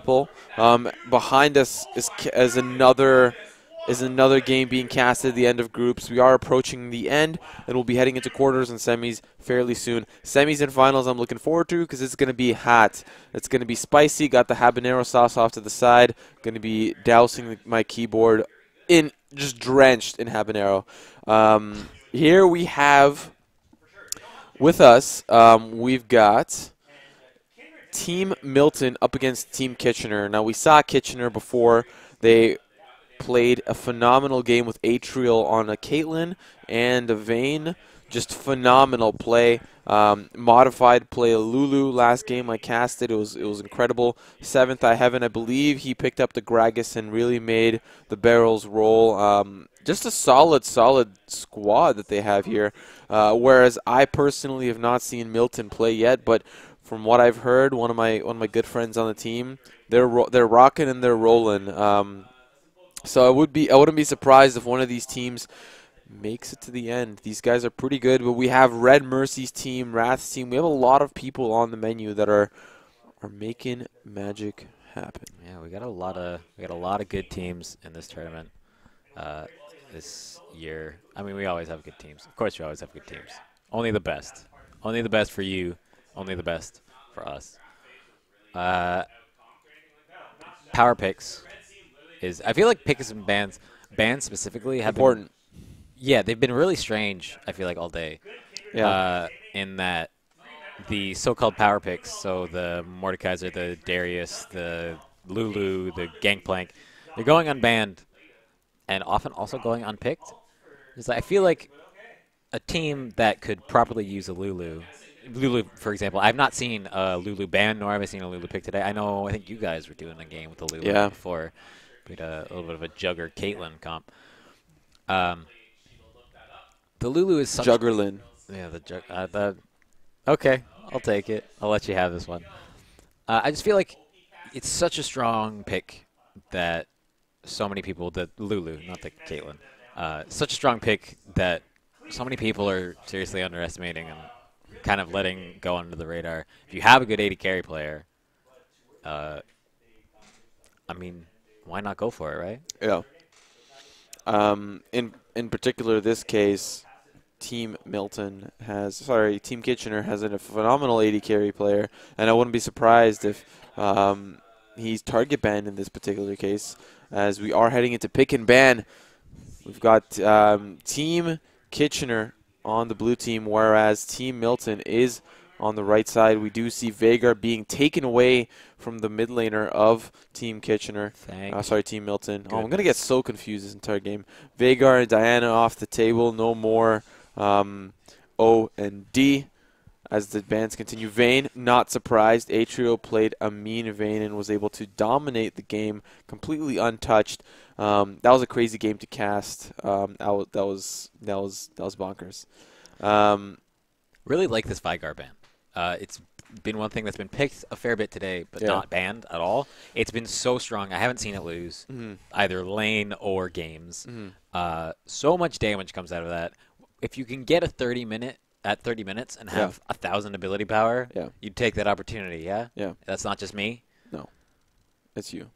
people. Behind us is another game being casted at the end of groups. We are approaching the end, and we'll be heading into quarters and semis fairly soon. Semis and finals I'm looking forward to because it's going to be hot. It's going to be spicy. Got the habanero sauce off to the side. Going to be dousing my keyboard in just drenched in habanero. Here we have with us, we've got Team Milton up against Team Kitchener. Now, we saw Kitchener before. They played a phenomenal game with Atrial on a Caitlin and a Vayne. Just phenomenal play. Modified play a Lulu last game. I casted. It was incredible. 7th I Heaven, I believe he picked up the Gragas and really made the barrels roll. Just a solid squad that they have here. Whereas I personally have not seen Milton play yet, but from what I've heard, one of my good friends on the team, they're rocking and they're rolling. So I wouldn't be surprised if one of these teams makes it to the end. These guys are pretty good, but we have Red Mercy's team, Wrath's team. We have a lot of people on the menu that are making magic happen. Yeah, we got a lot of good teams in this tournament this year. I mean, we always have good teams. Of course, we always have good teams. Only the best. Only the best for you. Only the best for us. Power picks is. I feel like picks and bans specifically have important. Yeah, they've been really strange, I feel like, all day. Yeah. In that the so-called power picks, so the Mordekaiser, the Darius, the Lulu, the Gangplank, they're going unbanned and often also going unpicked. I feel like a team that could properly use a Lulu, for example, I've not seen a Lulu ban, nor have I seen a Lulu pick today. I think you guys were doing a game with the Lulu before. We had a little bit of a Jugger Caitlyn comp. The Lulu is such Juggerlin. Yeah, okay, I'll take it. I'll let you have this one. I just feel like it's such a strong pick that so many people, the Lulu, not the Caitlyn, such a strong pick that so many people are seriously underestimating and kind of letting go under the radar. If you have a good 80 carry player, I mean, why not go for it, right? Yeah. In particular, this case, Team Kitchener has a phenomenal 80 carry player, and I wouldn't be surprised if he's target banned in this particular case, as we are heading into pick and ban. We've got Team Kitchener on the blue team, whereas Team Milton is on the right side. We do see Vagar being taken away from the mid laner of Team Kitchener. Team Milton. Goodness. Oh, I'm going to get so confused this entire game. Vagar and Diana off the table. No more O and D as the bans continue. Vayne, not surprised. Atrio played a mean Vayne and was able to dominate the game completely untouched. That was a crazy game to cast. That was bonkers. Really like this Vagar ban. It's been one thing that's been picked a fair bit today, but not banned at all. It's been so strong. I haven't seen it lose either lane or games. So much damage comes out of that. If you can get a 30 minutes and have 1,000 ability power, you'd take that opportunity. Yeah. That's not just me. No, it's you.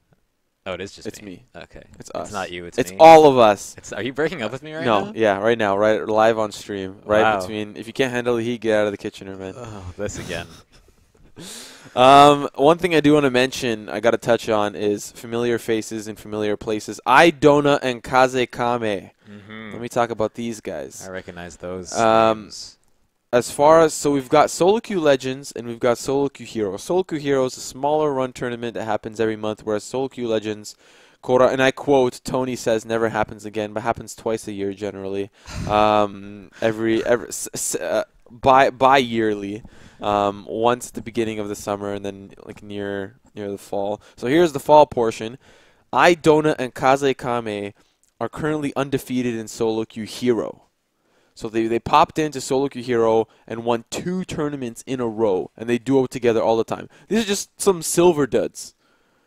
Oh, it is just it's me. Okay. It's us. It's not you. It's me. It's me. all of us. Are you breaking up with me right now? No. Yeah, right now. Right live on stream. Right Wow. between. If you can't handle the heat, get out of the Kitchener, man. Oh, this again. One thing I do want to mention, I got to touch on, is familiar faces in familiar places. Idona and Kazekame. Let me talk about these guys. I recognize those names. As far as, so we've got Solo Queue Legends and we've got Solo Queue Heroes. Solo Queue Heroes is a smaller run tournament that happens every month, whereas Solo Queue Legends, and I quote, Tony says never happens again, but happens twice a year generally. Bi-yearly. Once at the beginning of the summer and then like near the fall. So here's the fall portion. Idona and Kazekame are currently undefeated in Solo Queue Hero. So they popped into Solo Queue Hero and won 2 tournaments in a row, and they duo together all the time. These are just some silver dudes.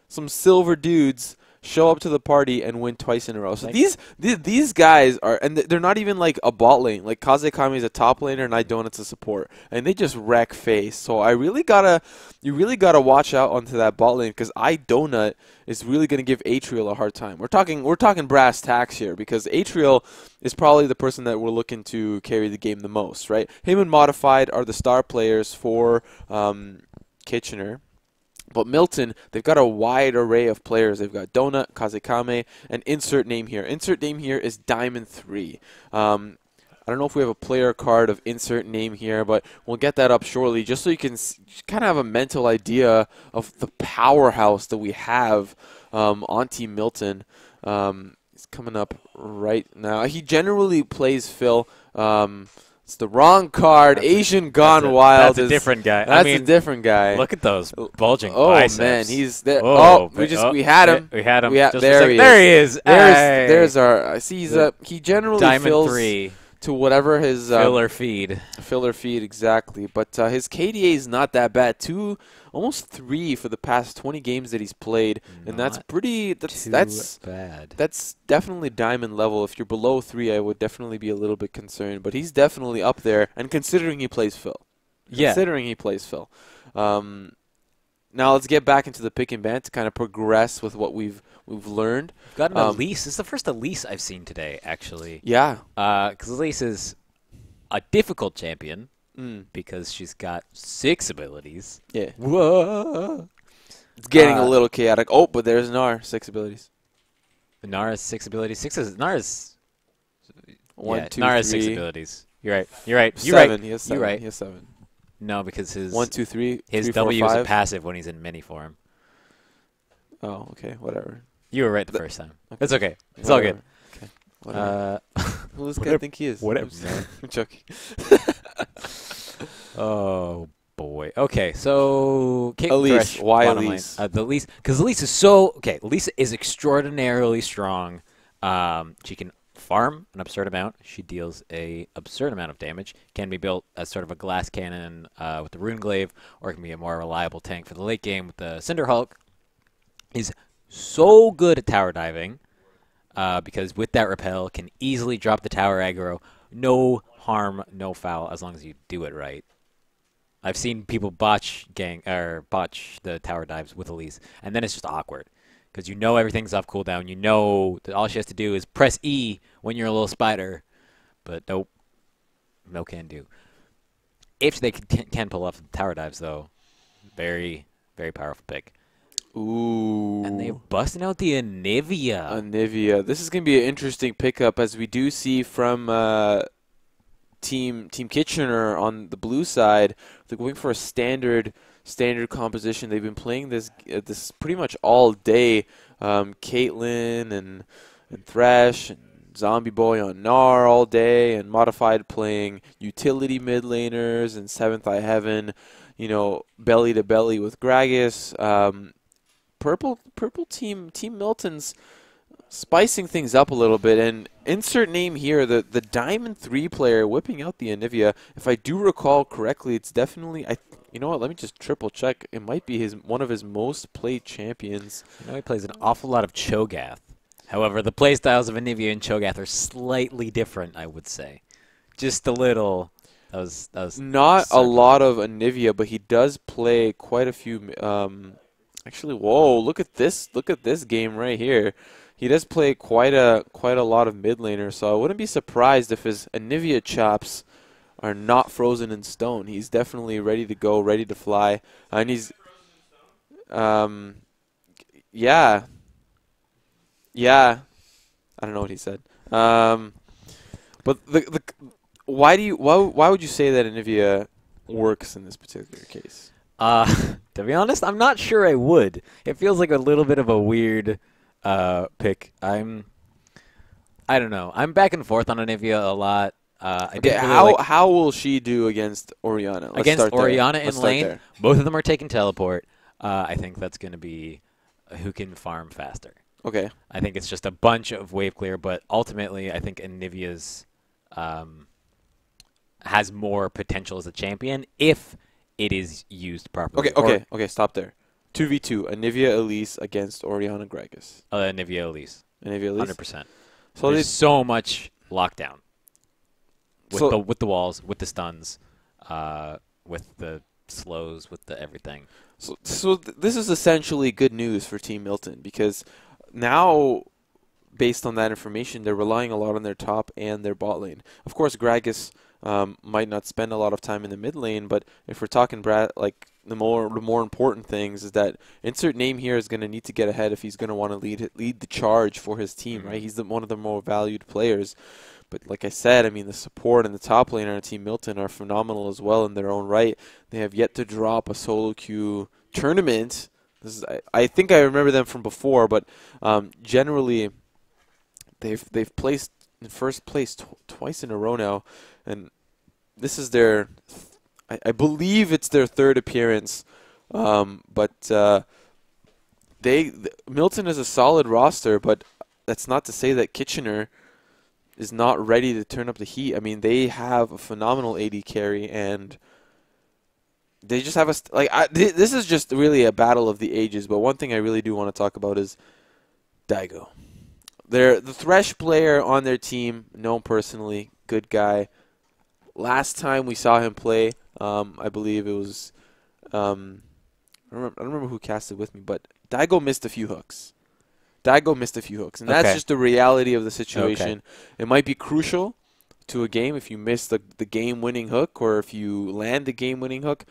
Some silver dudes show up to the party and win twice in a row. So Like, these guys are, and they're not even like a bot lane. Like Kazekami is a top laner and iDonut's a support, and they just wreck face. So you really gotta watch out onto that bot lane because iDonut is really gonna give Atrial a hard time. We're talking brass tacks here because Atrial is probably the person that we're looking to carry the game the most, right? Him and Modified are the star players for Kitchener. But Milton, they've got a wide array of players. They've got Donut, Kazekame, and insert name here. Insert name here is Diamond 3. I don't know if we have a player card of insert name here, but we'll get that up shortly just so you can kind of have a mental idea of the powerhouse that we have on Team Milton. He's coming up right now. He generally plays Phil. It's the wrong card. Asian Gone Wild. That's a different guy. That's a different guy. Look at those bulging Oh biceps. man, he's there. Oh, We had him. We had him. There he is. There he is. There's our. I see. He generally Diamond fills 3 to whatever his filler feed. Filler feed exactly. But his KDA is not that bad. Almost 3 for the past 20 games that he's played, and that's pretty. That's bad. That's definitely diamond level. If you're below 3, I would definitely be a little bit concerned. But he's definitely up there, and considering he plays Phil. Yeah. Considering he plays Phil. Now let's get back into the pick and ban to kind of progress with what we've learned. We've got an Elise. This is the first Elise I've seen today, actually. Yeah. Because Elise is a difficult champion because she's got 6 abilities. Yeah. Whoa. It's getting a little chaotic. Oh, but there's Nar, 6 abilities. Nara's 6 abilities. Nara's 1, 2, Nara's 3. 6 abilities. You're right. You're right. 7. He has 7. You're right. He has 7. No, because his 1, 2, 3. his 3, 4, W is 5. a passive when he's in mini form. Oh, okay. Whatever. You were right the first time. Okay. That's okay. It's all good. Okay. Whatever. Who does this guy whatever- think he is? whatever, I'm man. I'm joking. Oh boy. Okay, so Kate Elise. Thresh, Why bottom Elise? lane. The Elise, because Elise is so okay. Elise is extraordinarily strong. She can farm an absurd amount. She deals a absurd amount of damage. Can be built as sort of a glass cannon with the Rune Glaive, or it can be a more reliable tank for the late game with the Cinder Hulk. Is so good at tower diving because with that repel can easily drop the tower aggro. No harm, no foul, as long as you do it right. I've seen people botch the tower dives with Elise, and then it's just awkward because you know everything's off cooldown. You know that all she has to do is press E when you're a little spider, but nope, no can do. If they can pull off the tower dives, though, very, very powerful pick. Ooh. And they're busting out the Anivia. Anivia. This is going to be an interesting pickup, as we do see from Team Kitchener on the blue side. They're going for a standard composition. They've been playing this pretty much all day. Caitlyn and Thresh and Zombie Boy on Gnar all day, and Modified playing utility mid laners and 7th Eye Heaven. You know, belly to belly with Gragas. Purple team Milton's spicing things up a little bit, and insert name here, the Diamond 3 player whipping out the Anivia. If I do recall correctly, it's definitely you know what? Let me just triple check. It might be one of his most played champions. I know he plays an awful lot of Cho'Gath. However, the playstyles of Anivia and Cho'Gath are slightly different, I would say. Just a little. That was not a lot of Anivia, but he does play quite a few. Actually, whoa! Look at this! Look at this game right here. He does play quite a lot of mid laners, so I wouldn't be surprised if his Anivia chops are not frozen in stone. He's definitely ready to go, ready to fly, and he's, yeah. I don't know what he said. But why would you say that Anivia works in this particular case? To be honest, I'm not sure I would. It feels like a little bit of a weird pick. I don't know. I'm back and forth on Anivia a lot. How will she do against Orianna? Let's against start there. Orianna in Let's start lane? there. Both of them are taking teleport. I think that's going to be who can farm faster. Okay. I think it's just a bunch of wave clear, but ultimately I think Anivia's has more potential as a champion if it is used properly. Okay. Stop there. 2v2, Anivia Elise against Oriana Gregus. Nivea Elise. Anivia Elise? 100%. So There's so much lockdown. With the walls, with the stuns, with the slows, with the everything. So this is essentially good news for Team Milton, because now, based on that information, they're relying a lot on their top and their bot lane. Of course, Gragas might not spend a lot of time in the mid lane, but if we're talking like the more important things is that insert name here is going to need to get ahead if he's going to want to lead the charge for his team, right? He's one of the more valued players. But like I said, I mean, the support and the top lane on Team Milton are phenomenal as well in their own right. They have yet to drop a solo queue tournament. I think I remember them from before, but generally they've placed in first place twice in a row now, and this is their, I believe it's their third appearance. But Milton is a solid roster, but that's not to say that Kitchener is not ready to turn up the heat. I mean, they have a phenomenal AD carry, and they just have this is just really a battle of the ages. But one thing I really do want to talk about is Daigo. They're the Thresh player on their team, know him personally, good guy. Last time we saw him play, I believe it was, I don't remember who casted with me, but Daigo missed a few hooks. And that's just the reality of the situation. It might be crucial to a game if you miss the game-winning hook, or if you land the game-winning hook,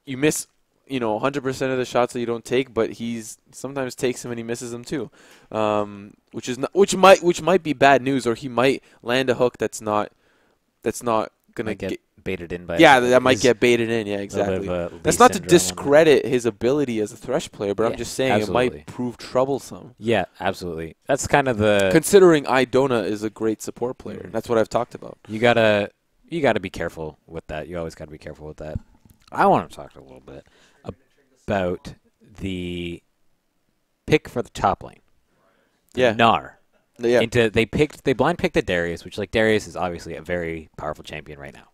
you miss 100% of the shots that you don't take, but he's sometimes takes them and he misses them too, which might be bad news, or he might land a hook that's not gonna get baited in by. Yeah, that might get baited in. Yeah, exactly. That's not to discredit his ability as a Thresh player, but I'm just saying it might prove troublesome. Yeah, absolutely. That's kind of the considering Idona is a great support player. That's what I've talked about. You gotta be careful with that. You always gotta be careful with that. I want to talk a little bit about the pick for the top lane. Gnar. Yeah. They blind picked the Darius, which Darius is obviously a very powerful champion right now.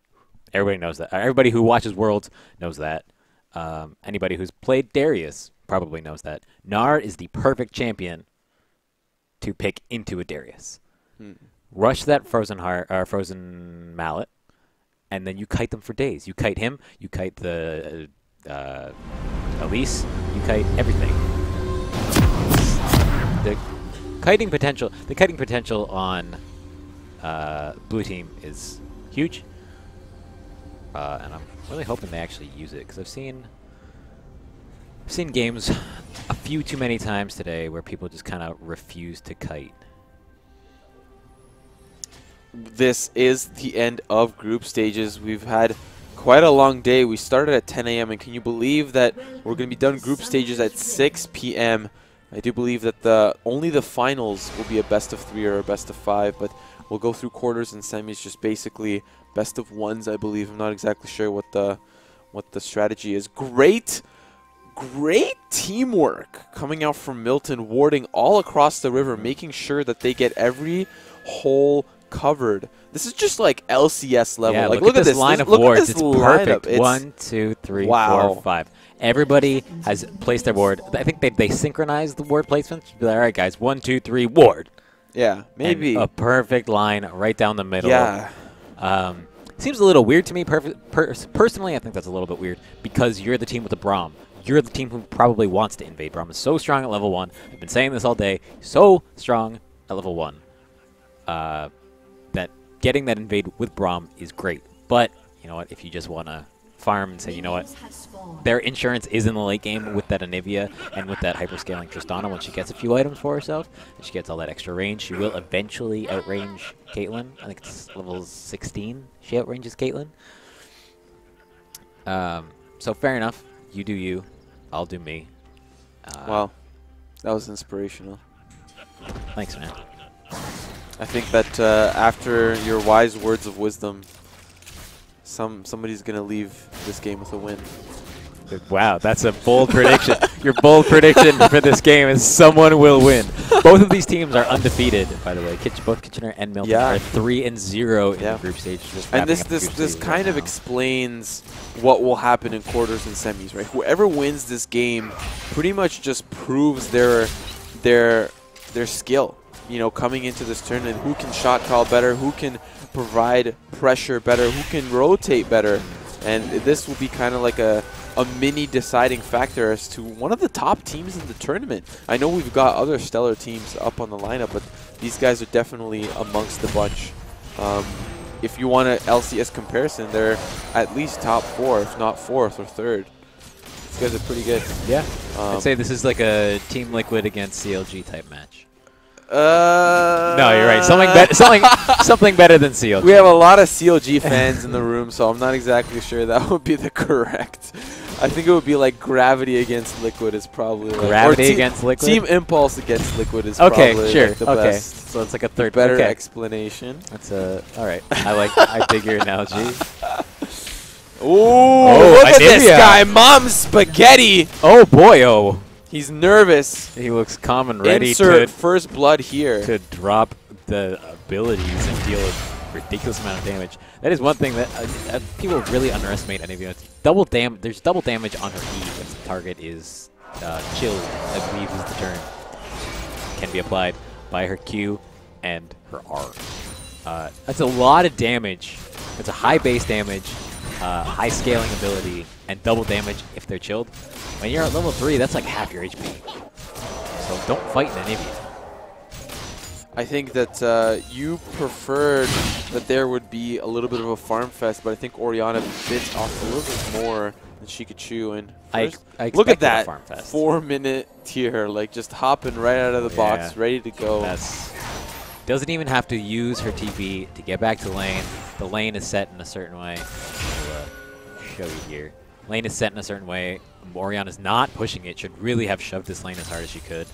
Everybody knows that. Everybody who watches Worlds knows that. Anybody who's played Darius probably knows that. Gnar is the perfect champion to pick into a Darius. Rush that frozen mallet, and then you kite them for days. You kite him. You kite the Elise. You kite everything. The kiting potential on blue team is huge. And I'm really hoping they actually use it, because I've seen games a few too many times today where people just kind of refuse to kite. This is the end of group stages. We've had quite a long day. We started at 10 a.m. and can you believe that we're going to be done group stages at 6 p.m. I do believe that only the finals will be a best of 3 or a best of 5, but we'll go through quarters and semis, just basically best of 1s, I believe. I'm not exactly sure what the strategy is. Great teamwork coming out from Milton, warding all across the river, making sure that they get every hole covered. This is just like LCS level. Yeah, look at this line of wards. It's perfect. 1, 2, 3, 4, 5. Everybody has placed their ward. I think they synchronized the ward placements. Be like, all right, guys, 1, 2, 3, ward. Yeah, maybe. And a perfect line right down the middle. Yeah. Seems a little weird to me. Personally, I think that's a little bit weird, because you're the team with the Braum. You're the team who probably wants to invade. Braum is so strong at level 1. I've been saying this all day. So strong at level 1. That getting that invade with Braum is great. But, you know what, if you just want to farm and say, you know what, their insurance is in the late game with that Anivia and with that hyperscaling Tristana. When she gets a few items for herself and she gets all that extra range, she will eventually outrange Caitlyn. I think it's level 16 she outranges Caitlyn. So fair enough. You do you. I'll do me. Wow. That was inspirational. Thanks, man. I think that after your wise words of wisdom, somebody's going to leave this game with a win. Wow, that's a bold prediction. Your bold prediction for this game is someone will win. Both of these teams are undefeated, by the way. Both Kitchener and Milton are 3-0 in the group stage. And this kind of explains what will happen in quarters and semis, right? Whoever wins this game pretty much just proves their skill. You know, coming into this tournament, who can shot call better, who can provide pressure better, who can rotate better. And this will be kind of like a mini deciding factor as to one of the top teams in the tournament. I know we've got other stellar teams up on the lineup, but these guys are definitely amongst the bunch. If you want an LCS comparison, they're at least top 4, if not 4th or 3rd. These guys are pretty good. Yeah. I'd say this is like a Team Liquid against CLG type match. No, you're right. Something better than CLG. We have a lot of CLG fans in the room, so I'm not exactly sure that would be the correct. I think it would be like Gravity against Liquid is probably like, Gravity against Liquid? Team Impulse against Liquid is probably sure. like the best. So it's like a third better explanation. That's all right. I dig your analogy. Ooh, look at this guy, Mom Spaghetti. Oh boy, oh. He's nervous. He looks calm and ready Insert first blood here. to drop the abilities and deal a ridiculous amount of damage. That is one thing that people really underestimate NAV. There's double damage on her E if the target is chilled, I believe is the term. Can be applied by her Q and her R. That's a lot of damage. It's a high base damage, high scaling ability, and double damage if they're chilled. When you're at level 3, that's like half your HP. So don't fight in Anivia. I think that you preferred that there would be a little bit of a farm fest, but I think Oriana bit off a little bit more than she could chew. And I look at that farm fest. 4-minute tier, like just hopping right out of the box, ready to go. Doesn't even have to use her TP to get back to lane. The lane is set in a certain way. I'll show you here. Lane is set in a certain way. Oriana's not pushing it. Should really have shoved this lane as hard as she could.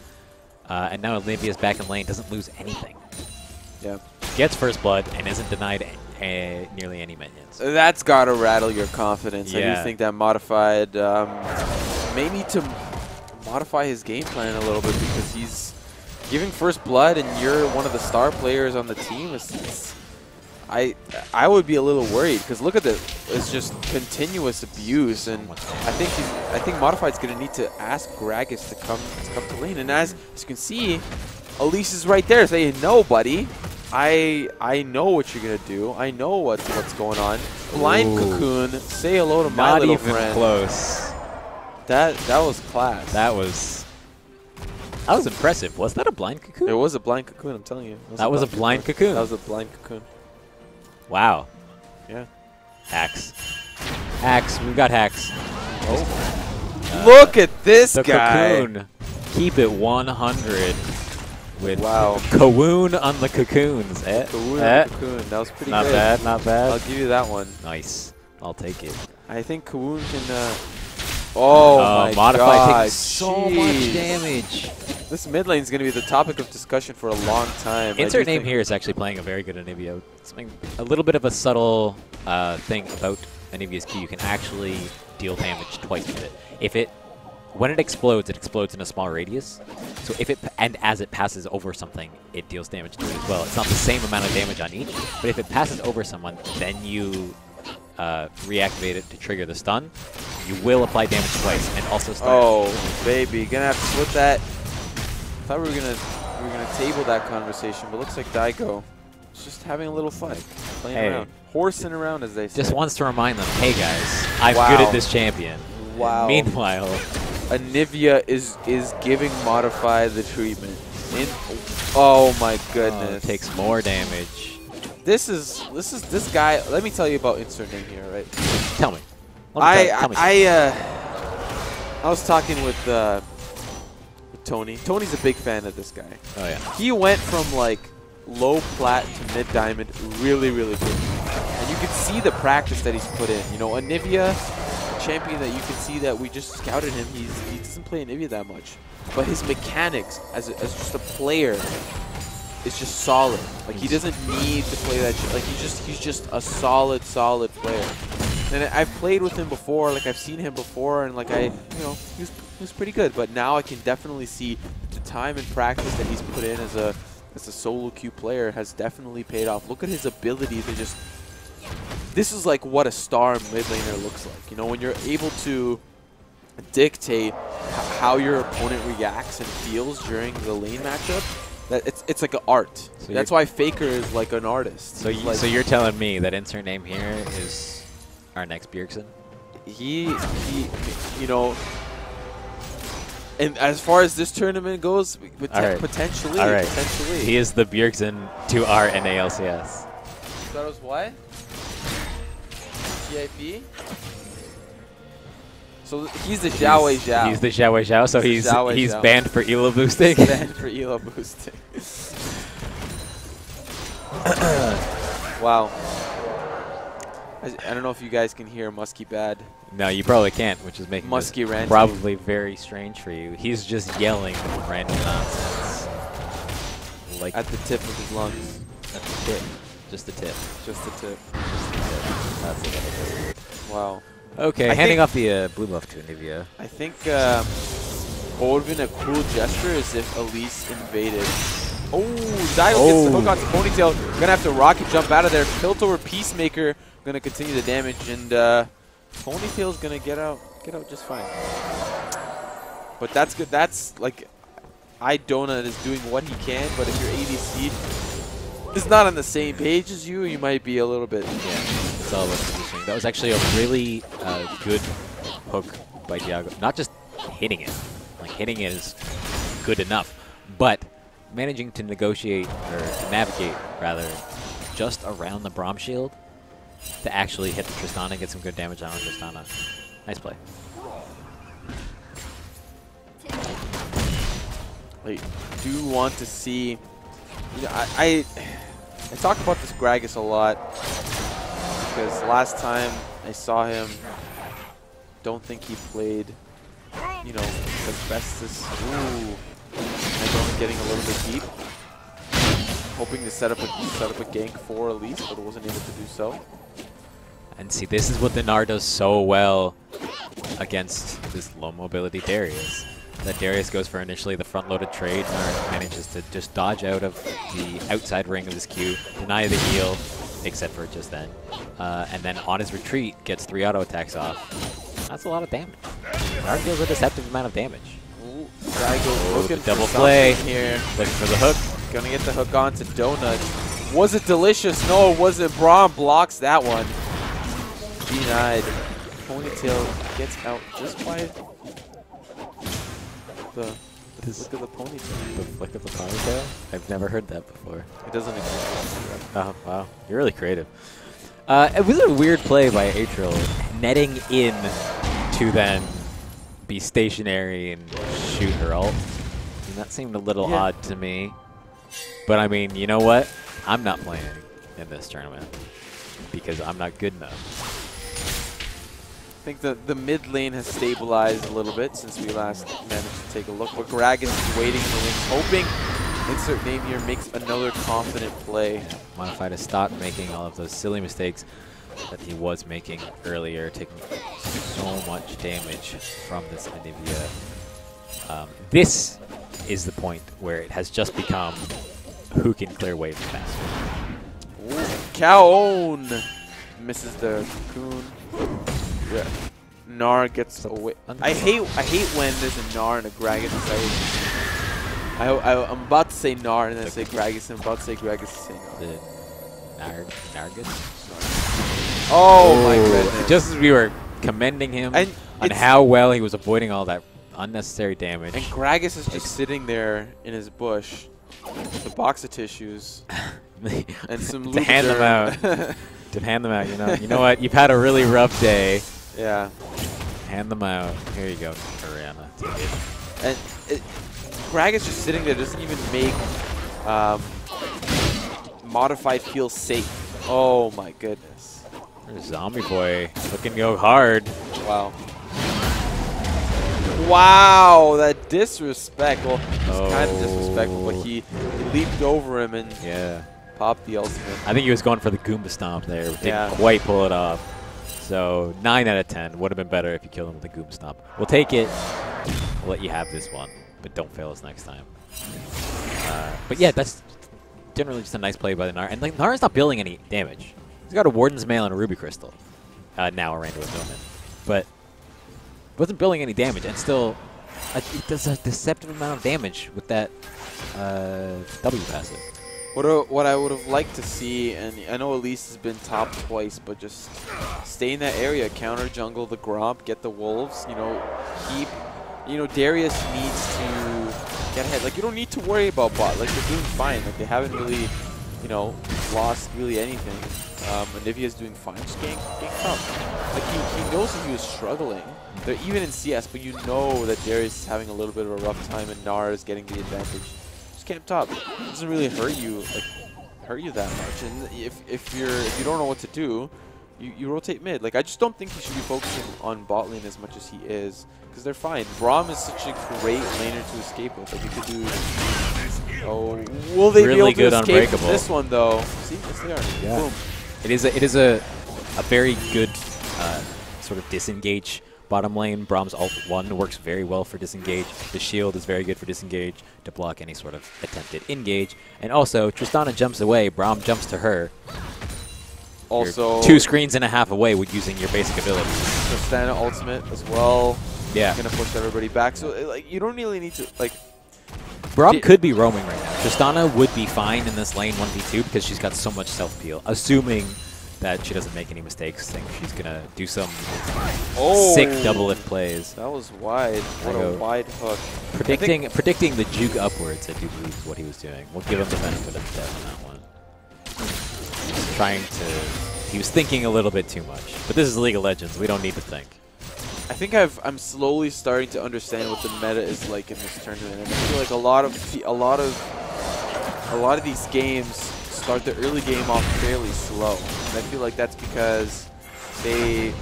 And now Olivia's back in lane. Doesn't lose anything. Yeah. Gets first blood and isn't denied nearly any minions. That's got to rattle your confidence. Yeah. I do think that Modified may need to modify his game plan a little bit because he's giving first blood and you're one of the star players on the team. I would be a little worried because look at this. It's just continuous abuse, and I think Modified's going to need to ask Gragas to come to lane. And as you can see, Elise is right there saying, "No, buddy, I know what you're going to do. I know what's going on." Blind Cocoon, say hello to my little friend. Not even close. That was class. That was impressive. Was that a blind cocoon? It was a blind cocoon. I'm telling you. That was a blind cocoon. That was a blind cocoon. Wow. Yeah. Hacks. Hacks. We've got hacks. Oh. Look at this guy. Cocoon. Keep it 100 with wow. Kawoon on the cocoons. Kawoon on the cocoon. That was pretty not good. Not bad. Not bad. I'll give you that one. Nice. I'll take it. I think Kawoon can... Oh, my Modify God. takes so much damage. This mid lane is going to be the topic of discussion for a long time. Insert name here is actually playing a very good Anivia. Something a little bit of a subtle thing about Anivia's Q. You can actually deal damage twice with it. When it explodes in a small radius. So as it passes over something, it deals damage to it as well. It's not the same amount of damage on each, but if it passes over someone, then you reactivate it to trigger the stun. You will apply damage twice and also stun. Oh, baby, gonna have to split that. I thought we were gonna table that conversation, but looks like Daigo is just having a little fun, playing around, horsing around, as they say. Just wants to remind them, hey guys, I'm good at this champion. Wow. And meanwhile, Anivia is giving Modify the treatment. Oh my goodness! Takes more damage. This guy. Let me tell you about insert name here, right? Tell me. I was talking with Tony. Tony's a big fan of this guy. Oh yeah. He went from like low plat to mid diamond really, really quickly. And you can see the practice that he's put in. You know, Anivia, a champion that you can see that we just scouted him, he doesn't play Anivia that much. But his mechanics as just a player is just solid. Like he doesn't need to play that shit. Like he's just a solid player. And I've played with him before, like I've seen him before, and like he was pretty good. But now I can definitely see the time and practice that he's put in as a solo queue player has definitely paid off. Look at his ability to just. This is like what a star mid laner looks like. You know, when you're able to dictate how your opponent reacts and feels during the lane matchup. That it's like an art. So that's why Faker is like an artist. So so you're telling me that insert name here is our next Bjergsen? He you know, and as far as this tournament goes, potentially, potentially. He is the Bjergsen to our NALCS. That was what? TIP? So he's the Xiao Zhao. He's the Xiao Zhao, so he's banned for elo boosting. Banned for elo boosting. Wow. I don't know if you guys can hear Musky bad. No, you probably can't, which is making Musky this probably very strange for you. He's just yelling random nonsense. Like at the tip of his lungs. At the tip. Just the tip. Just the tip. That's it. Wow. Okay, handing off the blue buff to Anivia. I think what would have been a cool gesture is if Elise invaded. Oh, Zygo gets the hook onto Ponytail. Gonna have to rocket jump out of there. Tilt over Peacemaker. Gonna continue the damage, and Ponytail's gonna get out just fine. But that's good. That's like Donut is doing what he can, but if your ADC is not on the same page as you, you might be a little bit. It's all about positioning. That was actually a really good hook by Diago. Not just hitting it. Like, hitting it is good enough. But managing to negotiate, or to navigate, rather, just around the Braum shield to actually hit the Tristana and get some good damage on Tristana. Nice play. I do want to see... You know, I talk about this Gragas a lot. Because last time I saw him, don't think he played, you know, the bestest. Ooh, I don't getting a little bit deep. Hoping to set up a gank for Elise, but wasn't able to do so. And see, this is what the Gnar does so well against this low mobility Darius. That Darius goes for initially the front-loaded trade. Gnar manages to just dodge out of the outside ring of his Q, deny the heal, except for just then. And then on his retreat, gets 3 auto attacks off. That's a lot of damage. Gnar deals a deceptive amount of damage. Ooh, Zygo looking double play here. Looking for the hook. Gonna get the hook onto Donut. Was it delicious? No, it wasn't. Braum blocks that one. Denied. Ponytail gets out just by the flick of the ponytail. The flick of the ponytail? I've never heard that before. It doesn't exist. Oh, wow. You're really creative. It was a weird play by Atrial, netting in to then be stationary and shoot her ult. And that seemed a little odd to me. But, I mean, you know what? I'm not playing in this tournament because I'm not good enough. I think the mid lane has stabilized a little bit since we last managed to take a look. But Gragas is waiting in the wings, hoping insert name here makes another confident play. Modified to stop making all of those silly mistakes that he was making earlier, taking so much damage from this Anivia. This is the point where it has just become who can clear waves faster. Cow-own misses the cocoon. Yeah. Gnar gets away. I hate when there's a Gnar and a Gragas side. I'm about to say Gnar and then say Gragas, and I'm about to say Gragas and say Gnar. The Nargus? Oh my goodness. Just as we were commending him on how well he was avoiding all that unnecessary damage. And Gragas is just sitting there in his bush with a box of tissues and some to hand them out. To hand them out, you know. You know what? You've had a really rough day. Yeah. Hand them out. Here you go, Ariana. Take it. And Gragas just sitting there doesn't even make Modified feel safe. Oh my goodness. There's Zombie Boy looking to go hard. Wow. Wow, that disrespect. Well, it's kind of disrespectful, but he leaped over him and popped the ultimate. I think he was going for the Goomba Stomp there, but didn't quite pull it off. So 9 out of 10. Would have been better if you killed him with a Goom Stomp. We'll take it. We'll let you have this one, but don't fail us next time. But yeah, that's generally just a nice play by the Gnar. And like, Gnar's not building any damage. He's got a Warden's Mail and a Ruby Crystal. Now a Random Fulfillment. But wasn't building any damage, and still it does a deceptive amount of damage with that W passive. What I would have liked to see, and I know Elise has been top twice, but just stay in that area, counter jungle the Gromp, get the Wolves, you know, keep, you know, Darius needs to get ahead. Like, you don't need to worry about bot. Like, they're doing fine. Like, they haven't really, you know, lost really anything. Anivia's doing fine. Just gank top. Like, he knows that he was struggling. They're even in CS, but you know that Darius is having a little bit of a rough time and Gnar is getting the advantage. Camp top. It doesn't really hurt you that much. And if you don't know what to do, you rotate mid. Like, I just don't think he should be focusing on bot lane as much as he is, because they're fine. Braum is such a great laner to escape with. Like, you could do. Oh, will they really be able to escape Unbreakable. This one though? See, yes they are. Yeah. Boom. It is a very good sort of disengage bottom lane. Braum's ult 1 works very well for disengage. The shield is very good for disengage to block any sort of attempted engage. And also, Tristana jumps away, Braum jumps to her. Also, You're 2 screens and a half away with using your basic abilities. Tristana ultimate as well. Yeah. Gonna push everybody back. So like, you don't really need to like. Braum could be roaming right now. Tristana would be fine in this lane 1v2 because she's got so much self-peel. Assuming that she doesn't make any mistakes. I think she's going to do some sick double lift plays. That was wide. What a wide hook. Predicting the juke upwards, I do believe is what he was doing. We'll give him the benefit of the doubt on that one. He was thinking a little bit too much. But this is League of Legends. We don't need to think. I think I'm slowly starting to understand what the meta is like in this tournament. And I feel like a lot of these games start the early game off fairly slow. And I feel like that's because they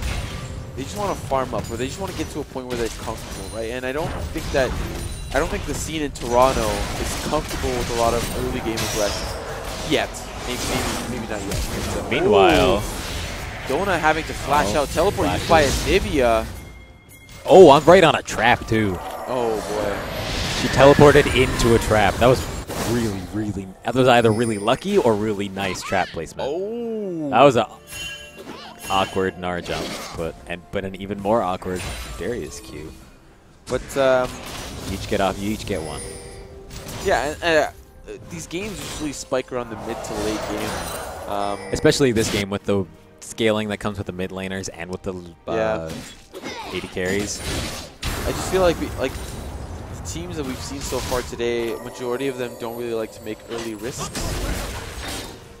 just want to farm up, or they just want to get to a point where they're comfortable, right? And I don't think the scene in Toronto is comfortable with a lot of early game aggression yet. Maybe not yet. So, meanwhile, Dona having to flash out teleport used by Anivia. Oh, I'm right on a trap too. Oh boy. She teleported into a trap. That was that was either really lucky or really nice trap placement. Oh. That was a awkward Gnar jump, but an even more awkward Darius Q. But you each get off. You each get one. Yeah, and these games usually spike around the mid to late game. Especially this game with the scaling that comes with the mid laners and with the 80 carries. I just feel like the teams that we've seen so far today, majority of them don't really like to make early risks.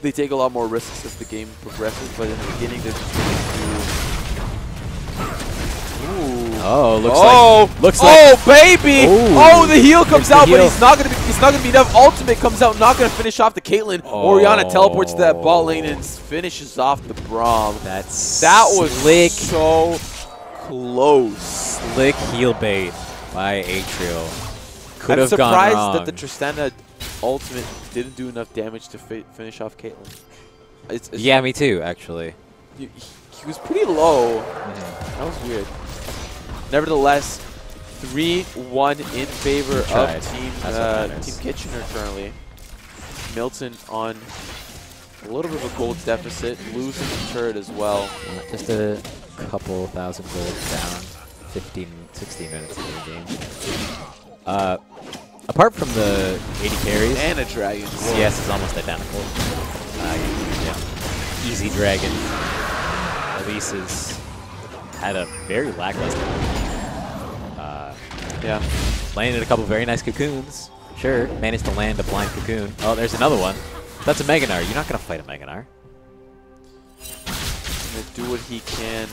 They take a lot more risks as the game progresses, but in the beginning they're just going to. Oh, looks like. Oh, baby! Ooh. Oh, the heal comes out, heal. but he's not gonna be enough. Ultimate comes out, not gonna finish off the Caitlyn. Orianna teleports to that ball lane and finishes off the Braum. That was slick. So close. Slick heel bait by Atrial. Could have gone I'm wrong. surprised that the Tristana ultimate didn't do enough damage to finish off Caitlyn. Yeah, me too, actually. He was pretty low. That was weird. Nevertheless, 3-1 in favor of Team Kitchener currently. Milton on a little bit of a gold deficit, losing the turret as well. Just a couple thousand gold down, 16 minutes into the game. Apart from the 80 carries, and a dragon. CS is almost identical. Easy dragon. Elise has had a very lackluster landed a couple very nice cocoons. Sure, managed to land a blind cocoon. Oh, there's another one. That's a Mega Gnar. You're not going to fight a Mega Gnar. Going to do what he can.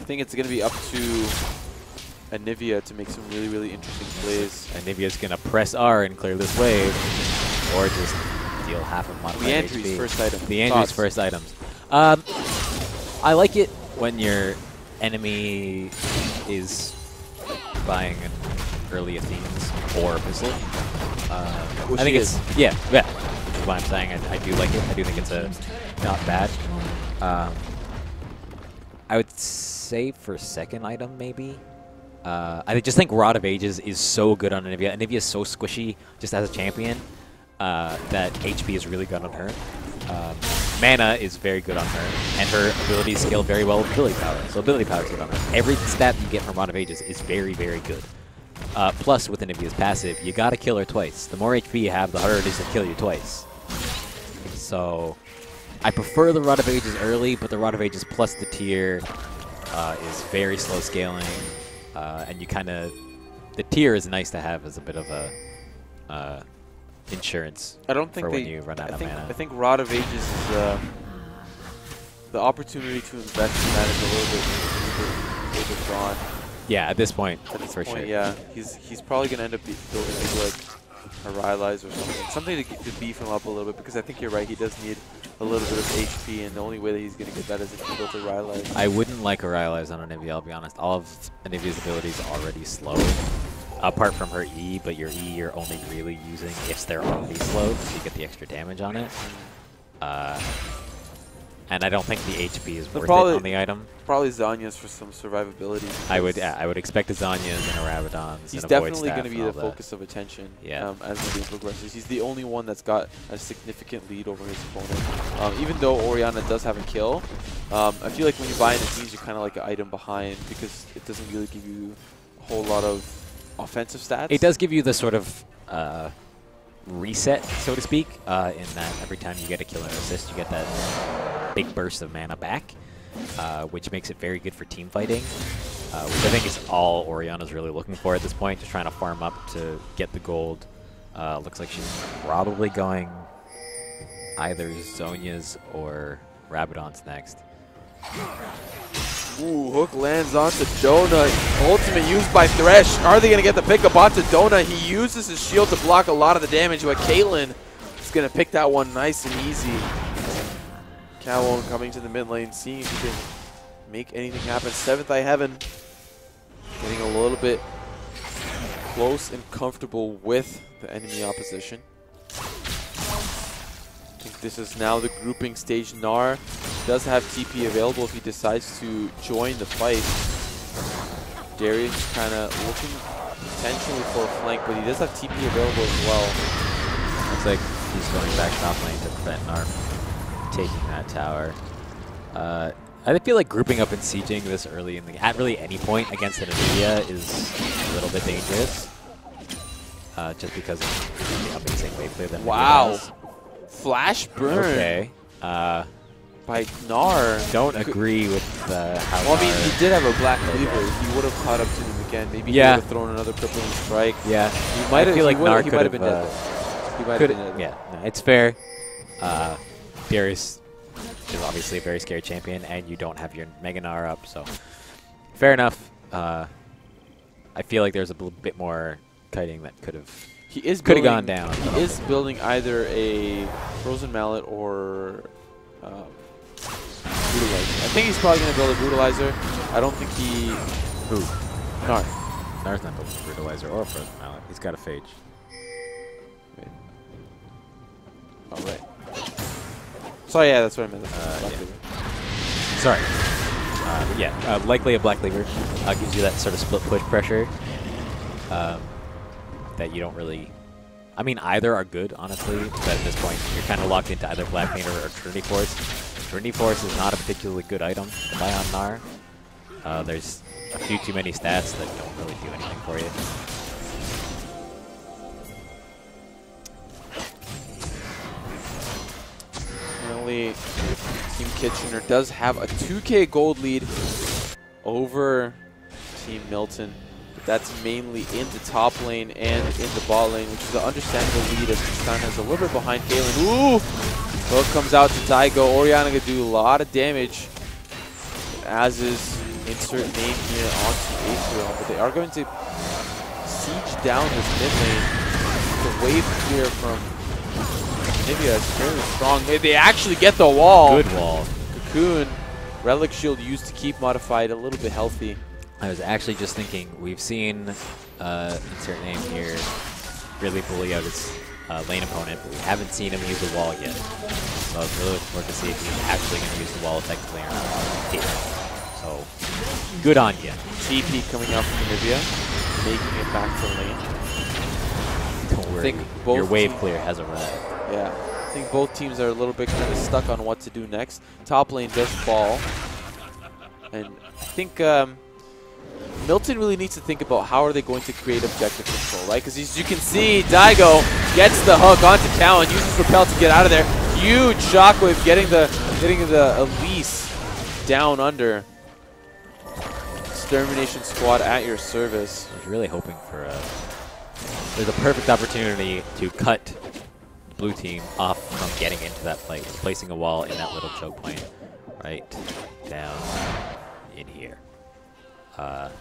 I think it's going to be up to Anivia to make some really, really interesting plays. Anivia's going to press R and clear this wave, or just deal half of modified HP. First item. The Andrew's first items. I like it when your enemy is buying an early Athene's or a pistol. I think it's yeah. Which is why I'm saying I do like it. I do think it's not bad. I would say for second item, maybe. I just think Rod of Ages is so good on Anivia. Anivia is so squishy just as a champion that HP is really good on her. Mana is very good on her, and her abilities scale very well with ability power. So ability power is good on her. Every stat you get from Rod of Ages is very, very good. Plus, with Anivia's passive, you gotta kill her twice. The more HP you have, the harder it is to kill you twice. So, I prefer the Rod of Ages early, but the Rod of Ages plus the tier is very slow scaling, and you kind of... The tier is nice to have as a bit of a insurance for when you run out of mana. I think Rod of Ages is the opportunity to invest in that is a little bit gone. Yeah, at this point, for sure. Yeah, he's probably going to end up building maybe like a Rylai's or something to beef him up a little bit, because I think you're right, he does need a little bit of HP, and the only way that he's going to get that is if he builds a Rylai's. I wouldn't like a Rylai's on Anivia, I'll be honest. All of Anivia's abilities are already slow, apart from her E, but your E you're only really using if they're already slow, so you get the extra damage on it. And I don't think the HP is worth it on the item. Probably Zanya's for some survivability. I would expect a Zanya's and a Rabadon's. He's definitely going to be the focus of attention as the game progresses. He's the only one that's got a significant lead over his opponent. Even though Orianna does have a kill, I feel like when you buy into teams, you're kind of like an item behind, because it doesn't really give you a whole lot of offensive stats. It does give you the sort of reset, so to speak, in that every time you get a kill and assist, you get that big burst of mana back, which makes it very good for team fighting, which I think is all Orianna's really looking for at this point, just trying to farm up to get the gold. Looks like she's probably going either Zhonya's or Rabadon's next. Ooh, hook lands onto Donut. Ultimate used by Thresh. Are they going to get the pickup onto Donut? He uses his shield to block a lot of the damage, but Caitlyn is going to pick that one nice and easy. Calhoun coming to the mid lane, seeing if he can make anything happen. Seventh Eye Heaven getting a little bit close and comfortable with the enemy opposition. I think this is now the grouping stage. Gnar does have TP available if he decides to join the fight. Darius is kind of looking potentially for a flank, but he does have TP available as well. Looks like he's going back top lane to prevent Gnar taking that tower. I feel like grouping up and sieging this early in the at really any point against an Anivia is a little bit dangerous. Just because of the amazing wave clear that wow. does. Flash burn. Okay. By Gnar. Don't agree with how well, I mean, he did have a black cleaver. He would have caught up to him again. Maybe he would have thrown another crippling strike. Yeah. He might have. feel like Gnar could have been dead. He might have been dead. Yeah, no, it's fair. Darius is obviously a very scary champion, and you don't have your Mega Gnar up, so fair enough. I feel like there's a little bit more kiting that could have gone down. He is building either a Frozen Mallet or Brutalizer. I think he's probably going to build a Brutalizer. I don't think he... Who? Gnar. Gnar's not building a Brutalizer or a Frozen Mallet. He's got a Phage. Okay. All right. So yeah, that's what I meant. Sorry. Likely a Black Cleaver gives you that sort of split push pressure that you don't really... I mean, either are good, honestly, but at this point, you're kind of locked into either Black Painter or Trinity Force. Trinity Force is not a particularly good item to buy on Gnar. There's a few too many stats that don't really do anything for you. Team Kitchener does have a 2K gold lead over Team Milton. But that's mainly in the top lane and in the bot lane, which is an understandable lead as Tristana is a little bit behind Kaylin. Ooh! Hook comes out to Daigo. Orianna gonna do a lot of damage, as is insert name here onto Atrium. But they are going to siege down this mid lane. The wave clear from Anivia is fairly strong. They actually get the wall. Good wall. Cocoon, Relic Shield used to keep modified a little bit healthy. I was actually just thinking, we've seen insert name here really bully out his lane opponent, but we haven't seen him use the wall yet. So I was really looking forward to see if he's actually going to use the wall effectively or not. So good on you. TP coming out from Nivea, making it back to lane. Don't worry, your wave clear has arrived. Yeah, I think both teams are a little bit kind of stuck on what to do next. Top lane does fall. And I think Milton really needs to think about how are they going to create objective control, right? Because as you can see, Daigo gets the hook onto Talon, uses Repel to get out of there. Huge shockwave getting the Elise down under. Extermination Squad at your service. I was really hoping for there's a perfect opportunity to cut the blue team off from getting into that fight, placing a wall in that little choke point right down in here. Would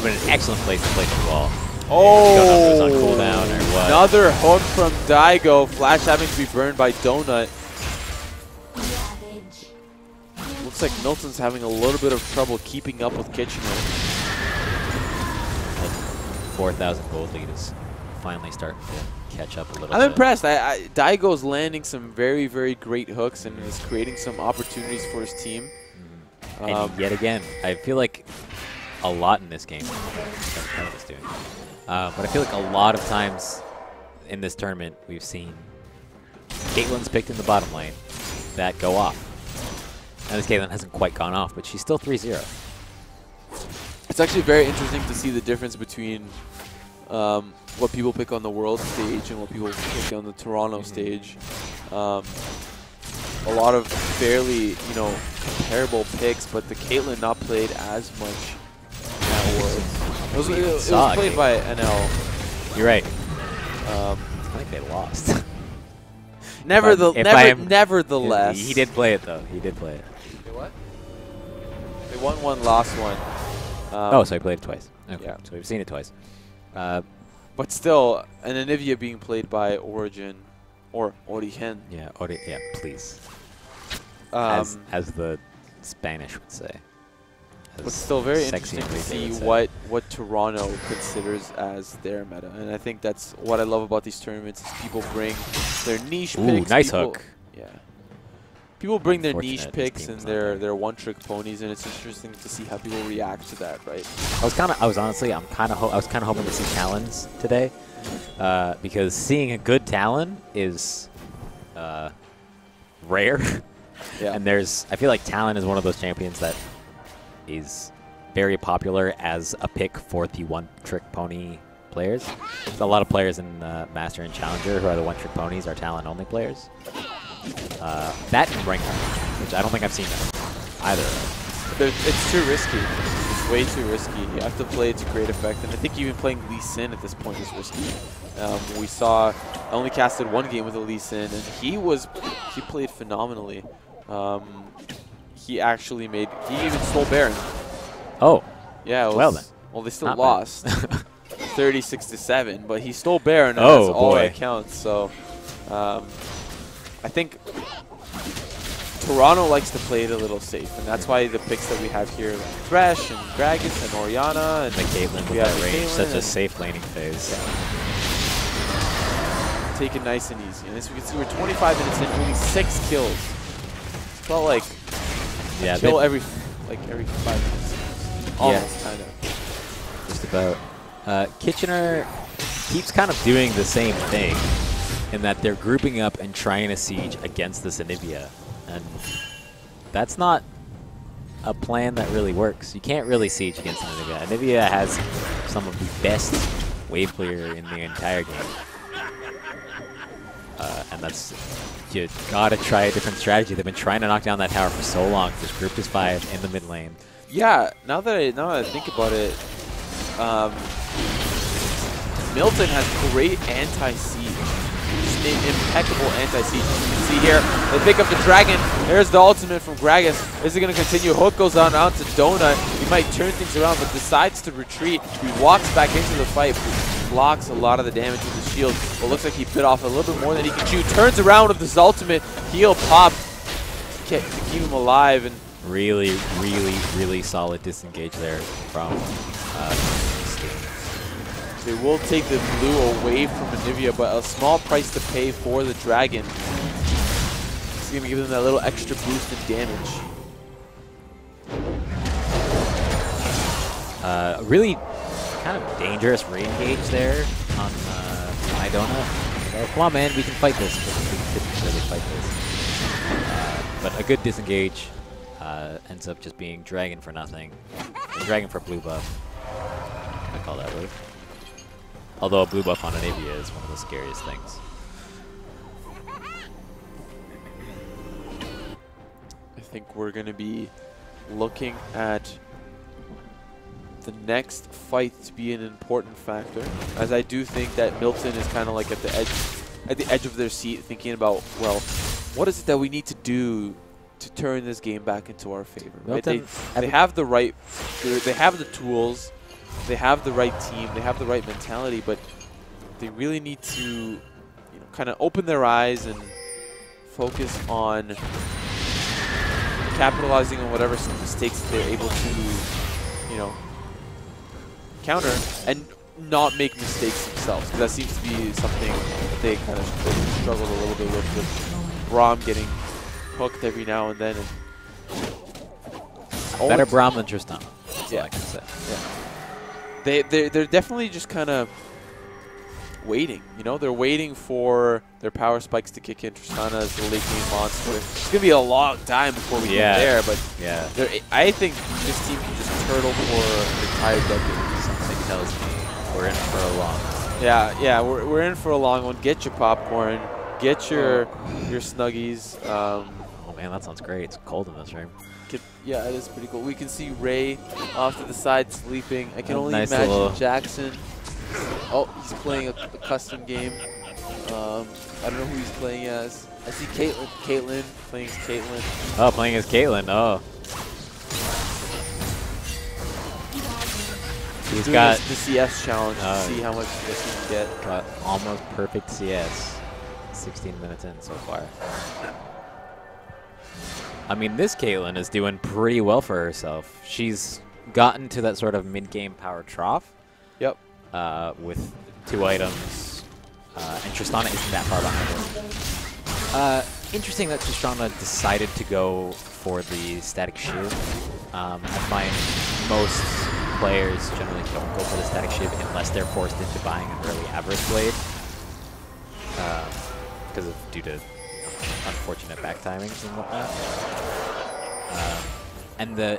have been an excellent place to place the wall. Oh! Don't know if it was on cooldown or what. Another hook from Daigo. Flash having to be burned by Donut. Looks like Milton's having a little bit of trouble keeping up with Kitchener. 4,000 gold lead is finally starting to catch up a little bit. I'm impressed. Daigo's landing some very, very great hooks and is creating some opportunities for his team. And yet again, I feel like a lot in this game. But I feel like a lot of times in this tournament, we've seen Caitlyn's picked in the bottom lane that go off. And this Caitlyn hasn't quite gone off, but she's still 3-0. It's actually very interesting to see the difference between what people pick on the world stage and what people pick on the Toronto stage. A lot of fairly, comparable picks, but the Caitlyn not played as much at Worlds. It was played by NL. You're right. I think they lost. Nevertheless. He did play it, though. He did play it. They what? They won one, lost one. Oh, so he played it twice. Okay. Yeah. So we've seen it twice. But still, an Anivia being played by Origin or Origen. Yeah, yeah, please. As the Spanish would say. But still very interesting to see what Toronto considers as their meta. And I think that's what I love about these tournaments is people bring their niche picks. Nice hook. Yeah. People bring their niche picks and their one-trick ponies, and it's interesting to see how people react to that, right? I was kind of hoping to see Talons today, because seeing a good Talon is rare. Yeah. And I feel like Talon is one of those champions that is very popular as a pick for the one-trick pony players. There's a lot of players in Master and Challenger who are the one-trick ponies are Talon-only players. That and Rank, which I don't think I've seen either. It's too risky. It's way too risky. You have to play it to great effect, and I think even playing Lee Sin at this point is risky. We saw I only casted one game with a Lee Sin, and he played phenomenally. He even stole Baron. Oh. Yeah. Well then. Well, they still Not lost. 36-7, but he stole Baron, and that's all that counts. So, I think Toronto likes to play it a little safe, and that's why the picks that we have here, like Thresh and Gragas and Orianna and the Caitlyn with that range, such a safe laning phase. Yeah. Take it nice and easy. And as we can see, we're 25 minutes in, only 6 kills. It's about like kill every 5 minutes. Almost, kind of. Just about. Kitchener keeps kind of doing the same thing in that they're grouping up and trying to siege against this Anivia. And that's not a plan that really works. You can't really siege against Anivia. Anivia has some of the best wave clear in the entire game. And you gotta try a different strategy. They've been trying to knock down that tower for so long. This group is 5 in the mid lane. Yeah, now that I think about it, Milton has great anti-siege. Impeccable anti-siege. You can see here, they pick up the dragon. There's the ultimate from Gragas. Is it going to continue? Hook goes on out to Donut. He might turn things around, but decides to retreat. He walks back into the fight, blocks a lot of the damage with the shield. But looks like he bit off a little bit more than he can chew. Turns around with his ultimate. He'll pop to keep him alive. And really, really, really solid disengage there from they will take the blue away from Anivia, but a small price to pay for the dragon. It's going to give them that little extra boost in damage. Really kind of dangerous re-engage there on my donut. So, come on, man, we can fight this. But we couldn't really fight this. But a good disengage ends up just being Dragon for nothing. Dragon for blue buff. I call that right. Although a blue buff on an Avia is one of the scariest things. I think we're going to be looking at the next fight to be an important factor, as I do think that Milton is kind of like at the edge of their seat, thinking about, well, what is it that we need to do to turn this game back into our favor? Right? They have the right, they have the tools, they have the right team, they have the right mentality, but they really need to, kind of open their eyes and focus on capitalizing on whatever mistakes they're able to, counter and not make mistakes themselves, because that seems to be something that they kind of struggled a little bit with Braum getting hooked every now and then. And better Braum than Tristan. That's yeah. all I can say. Yeah. They're definitely just kind of waiting. They're waiting for their power spikes to kick in. Tristana is the late game monster. It's gonna be a long time before we get there, but I think this team can just turtle for an entire decade. Something tells me we're in for a long one. Yeah, we're in for a long one. Get your popcorn, get your snuggies. Oh man, that sounds great. It's cold in this room. Yeah, it is pretty cool. We can see Ray off to the side sleeping. I can only nice imagine Jackson. Oh, he's playing a custom game. I don't know who he's playing as. I see Caitlin playing as Caitlin. Oh, playing as Caitlin. Oh. He's got the CS challenge to see how much CS he can get. Got almost perfect CS. 16 minutes in so far. I mean, this Caitlin is doing pretty well for herself. She's gotten to that sort of mid-game power trough. Yep. With 2 items, and Tristana isn't that far behind her. Interesting that Tristana decided to go for the static shield. I find most players generally don't go for the static shield unless they're forced into buying an early average blade, due to unfortunate back timings and whatnot. And the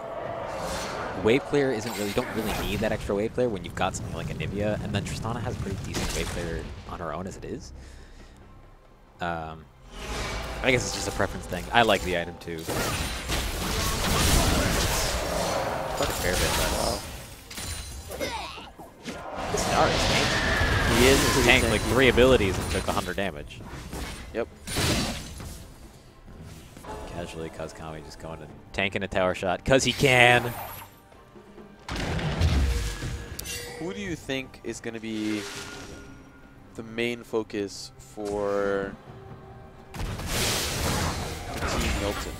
wave clear isn't really, you don't really need that extra wave clear when you've got something like a Nivea, and then Tristana has a pretty decent wave clear on her own as it is. I guess it's just a preference thing. I like the item too. Quite a fair bit, but this Star is tanky. He is He's tanked like 3 abilities and took 100 damage. Yep. Casually, Kazkami just going and tanking a tower shot because he can. Who do you think is going to be the main focus for Team Milton?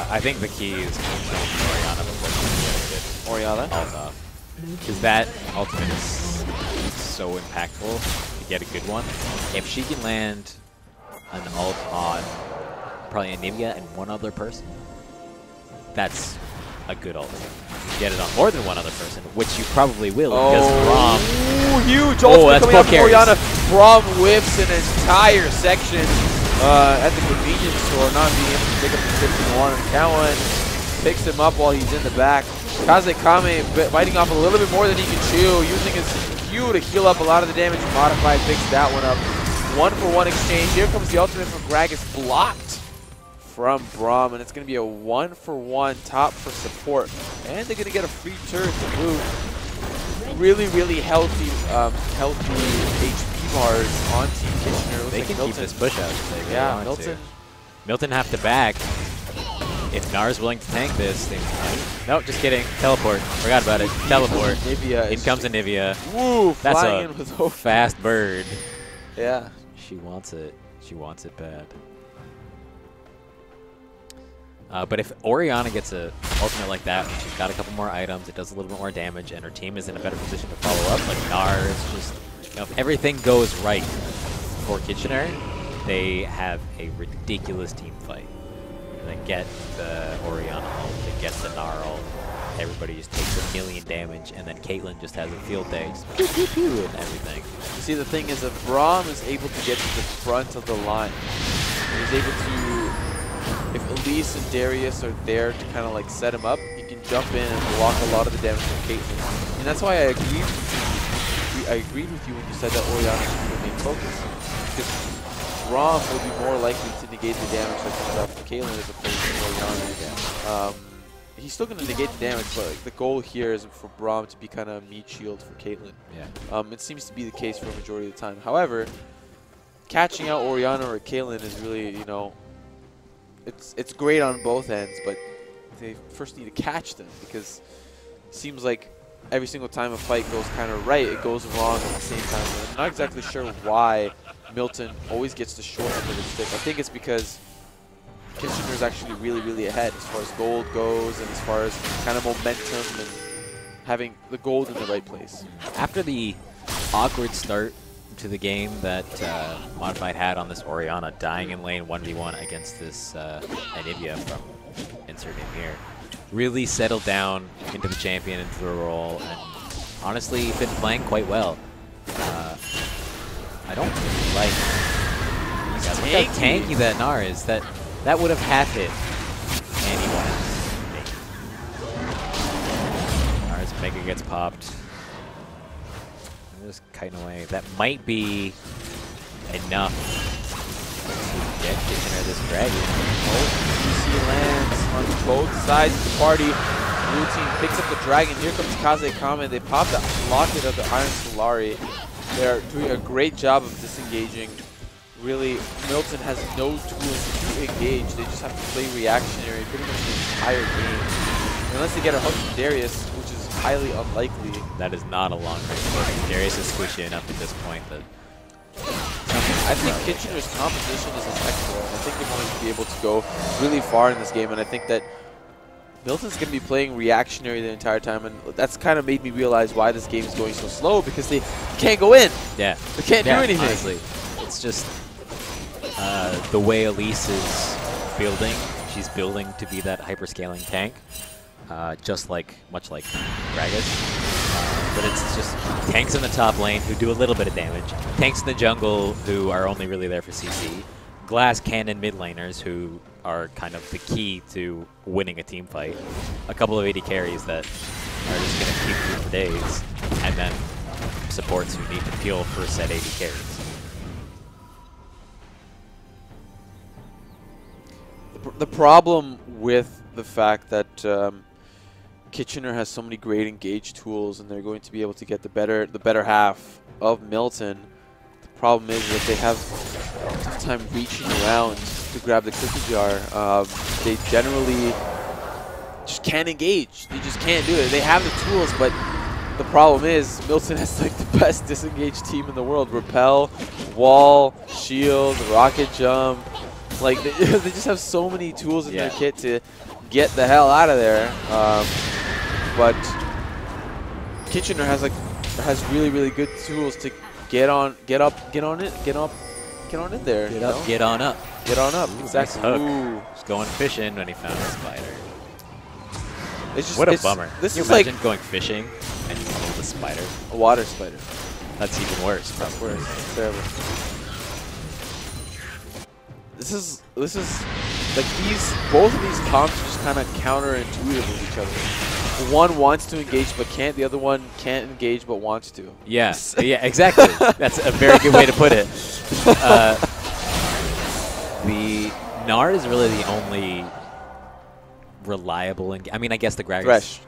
I think the key is Orianna before she Orianna? ult off. Because that ultimate is so impactful to get a good one. If she can land an ult on probably Anivia and one other person, that's a good ult. Get it on more than one other person, which you probably will, because Braum. Ooh, huge ultimate coming out from Orianna. Braum whips an entire section at the convenience store, not being able to pick up the 51 and Cowan picks him up while he's in the back. Kazekame biting off a little bit more than he can chew, using his Q to heal up a lot of the damage. Modified picks that one up. 1-for-1 exchange. Here comes the ultimate from Gragas, blocked from Braum, and it's going to be a 1-for-1 top for support. And they're going to get a free turret to blue. Really, really healthy HP bars on Team Kitchener. They can keep this push out if they really want Milton. to. Milton have to back. If Nar's willing to tank this, they might. Nope, just kidding. Teleport. Forgot about it. Teleport. In comes a Nivea. Woo, that's a fast bird. Yeah. She wants it. She wants it bad. But if Orianna gets an ultimate like that, she's got a couple more items, it does a little bit more damage, and her team is in a better position to follow up. Like Nar is just, if everything goes right for Kitchener, they have a ridiculous team fight. They get the Orianna ult, they get the Nar ult, everybody just takes 1,000,000 damage, and then Caitlyn just has a field day, just pew, pew, pew, and everything. See, the thing is, if Braum is able to get to the front of the line, he's able to, if Elise and Darius are there to kind of like set him up, he can jump in and block a lot of the damage from Caitlyn. And that's why I agreed with you when you said that Orianna should be the main focus. Because Braum will be more likely to negate the damage that comes out from Caitlyn as opposed to Orianna. He's still going to negate the damage, but like, the goal here is for Braum to be kind of a meat shield for Caitlyn. Yeah. It seems to be the case for a majority of the time. However, catching out Orianna or Caitlyn is really, you know, it's great on both ends, but they first need to catch them, because it seems like every single time a fight goes kind of right, it goes wrong at the same time. And I'm not exactly sure why Milton always gets the short end of the stick. I think it's because Kitchener's actually really, really ahead as far as gold goes and as far as kind of momentum and having the gold in the right place. After the awkward start to the game that Modified had on this Orianna, dying in lane 1v1 against this Anivia from insert name here, really settled down into the champion, into the role, and honestly been playing quite well. I don't like... Look how tanky that Gnar is. That would have half hit anyone else. Gnar's Mega gets popped. Just kiting away. That might be enough to get Kitchener this dragon. Oh, DC lands on both sides of the party. Blue team picks up the dragon. Here comes Kaze Kame. They pop the locket of the Iron Solari. They're doing a great job of disengaging. Really, Milton has no tools to engage. They just have to play reactionary pretty much the entire game. Unless they get a hook from Darius, which is highly unlikely. That is not a long range hook. Darius is squishy enough at this point that... I think Kitchener's composition is excellent. I think they're going to be able to go really far in this game, and I think that Milton's going to be playing reactionary the entire time, and that's kind of made me realize why this game is going so slow, because they can't go in. Yeah. They can't do anything. Honestly, it's just the way Elise is building. She's building to be that hyperscaling tank, much like Gragas. But it's just tanks in the top lane who do a little bit of damage, tanks in the jungle who are only really there for CC, glass cannon mid laners who are kind of the key to winning a team fight, a couple of AD carries that are just going to keep you for days, and then supports who need to peel for said AD carries. The problem with the fact that Kitchener has so many great engage tools, and they're going to be able to get the better half of Milton. The problem is that they have a tough time reaching around to grab the cookie jar. They generally just can't engage. They just can't do it. They have the tools, but the problem is Milton has like the best disengaged team in the world. Repel, wall, shield, rocket jump. Like they just have so many tools in their kit to get the hell out of there. But Kitchener has really, really good tools to get on in there. Get on up. Ooh, Exactly. Nice hook. Ooh. Just going fishing when he found a spider. It's just, What a bummer. This Can is you imagine like going fishing and you hold a spider? a water spider. That's even worse. That's Probably. worse. It's terrible. This is like both of these comps are just kind of counterintuitive with each other. One wants to engage but can't. The other one can't engage but wants to. Yeah, yeah, exactly. That's a very good way to put it. The Gnar is really the only reliable. I mean, I guess the Gragas. Thresh.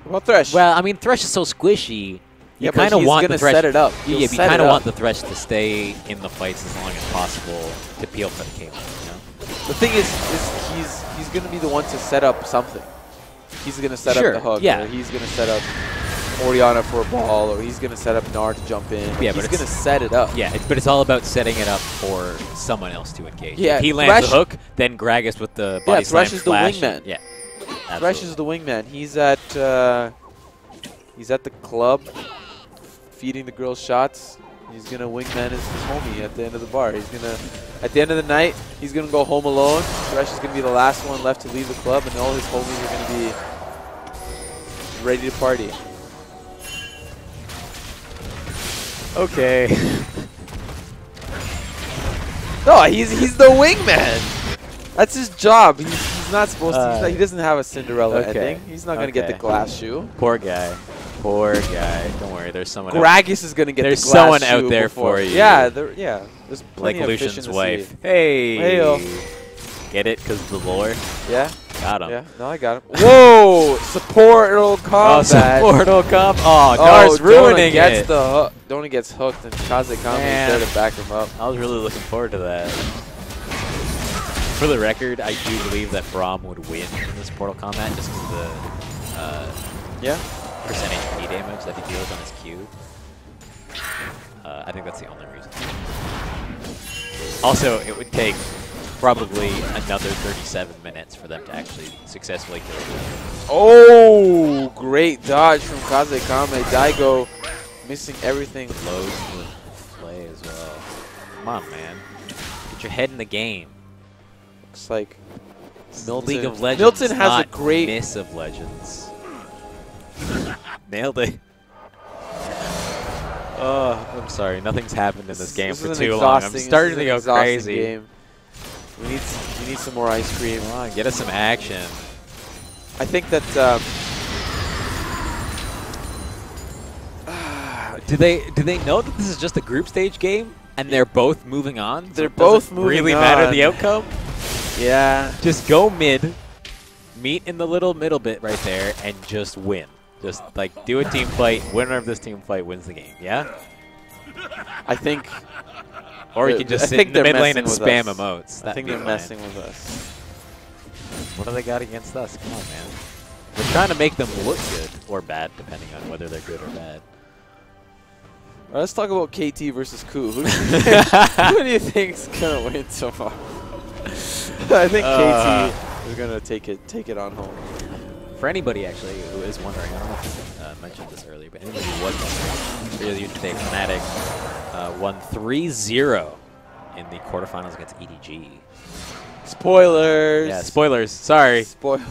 What about Thresh? Well, I mean, Thresh is so squishy. You yeah, kind of want the Thresh. Set it up. Yeah, you kind of want the Thresh to stay in the fights as long as possible to peel for the Caitlyn. You know? The thing is he's going to be the one to set up something. He's going to set up the hook. Yeah. Or he's going to set up Orianna for a ball, or he's going to set up Gnar to jump in. Yeah, he's but going to set it up. Yeah, but it's all about setting it up for someone else to engage. Yeah, if he lands Thresh, the hook, then Gragas with the body slam Thresh is flash. the wingman. Yeah, Thresh is the wingman. He's at the club, feeding the girls shots. He's gonna wingman his homie at the end of the bar. He's gonna, at the end of the night, he's gonna go home alone. Thresh is gonna be the last one left to leave the club, and all his homies are gonna be ready to party. Okay. No, he's the wingman. That's his job. He's not supposed to. He doesn't have a Cinderella ending. He's not gonna get the glass shoe. Poor guy. Poor guy. Don't worry. There's someone. Gragas is gonna get the glass shoe. There's someone out there for you. Yeah, there's plenty Like of Lucian's fish in the wife. sea. Hey. Hey-o. Get it? Because the lore. Yeah. Got him. Yeah. No, I got him. Whoa! Supportal combat. Supportal comp. Oh, Dar's ruining it. Donut gets hooked, and Kazekami is there to back him up. I was really looking forward to that. For the record, I do believe that Braum would win in this Portal combat just because of the percent HP damage that he deals on his Q. I think that's the only reason. Also, it would take probably another 37 minutes for them to actually successfully kill him. Oh, great dodge from Kazekame. Daigo missing everything. Loads the play as well. Come on, man. Get your head in the game. Looks like Milton. League of Legends. Milton has not a great miss of Legends. Nailed it. Oh, I'm sorry. Nothing's happened in this game for too long. I'm starting to go crazy. Game. We need some more ice cream. Come on, get us some action. I think that. Do they know that this is just a group stage game and they're both moving on? They're both moving on. Really matter the outcome? Yeah. Just go mid, meet in the little middle bit right there, and just win. Just like do a team fight. Winner of this team fight wins the game. Yeah. I think. Or you can just sit in the mid lane and spam emotes. I think they're messing with us. What do they got against us? Come on, man. We're trying to make them look good or bad, depending on whether they're good or bad. Right, let's talk about KT versus Ku. Who do you think's gonna win so far? I think KT is gonna take it on home. For anybody actually who is wondering, I don't know if I mentioned this earlier, but anybody who was wondering, earlier today, Fnatic won 3-0 in the quarterfinals against EDG. Spoilers. Yeah, spoilers. Sorry. Spoilers.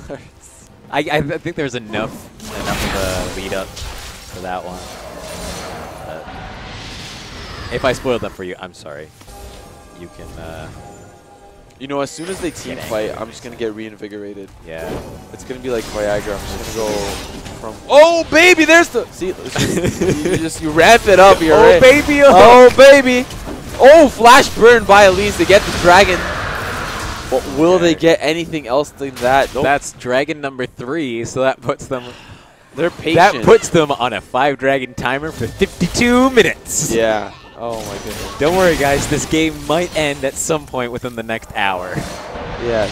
I think there's enough of a lead up for that one. If I spoiled that for you, I'm sorry. You can. You know, as soon as they team fight, I'm just gonna get reinvigorated. Yeah. It's gonna be like Viagra. I'm just gonna go from. Oh baby, there's the. See, you ramp it up. You're right. Baby. Oh baby. Oh, flash burn by Elise to get the dragon. But will they get anything else than that? Nope. That's dragon number 3, so that puts them. They're patient. That puts them on a 5-dragon timer for 52 minutes. Yeah. Oh my goodness. Don't worry, guys. This game might end at some point within the next hour. Yes.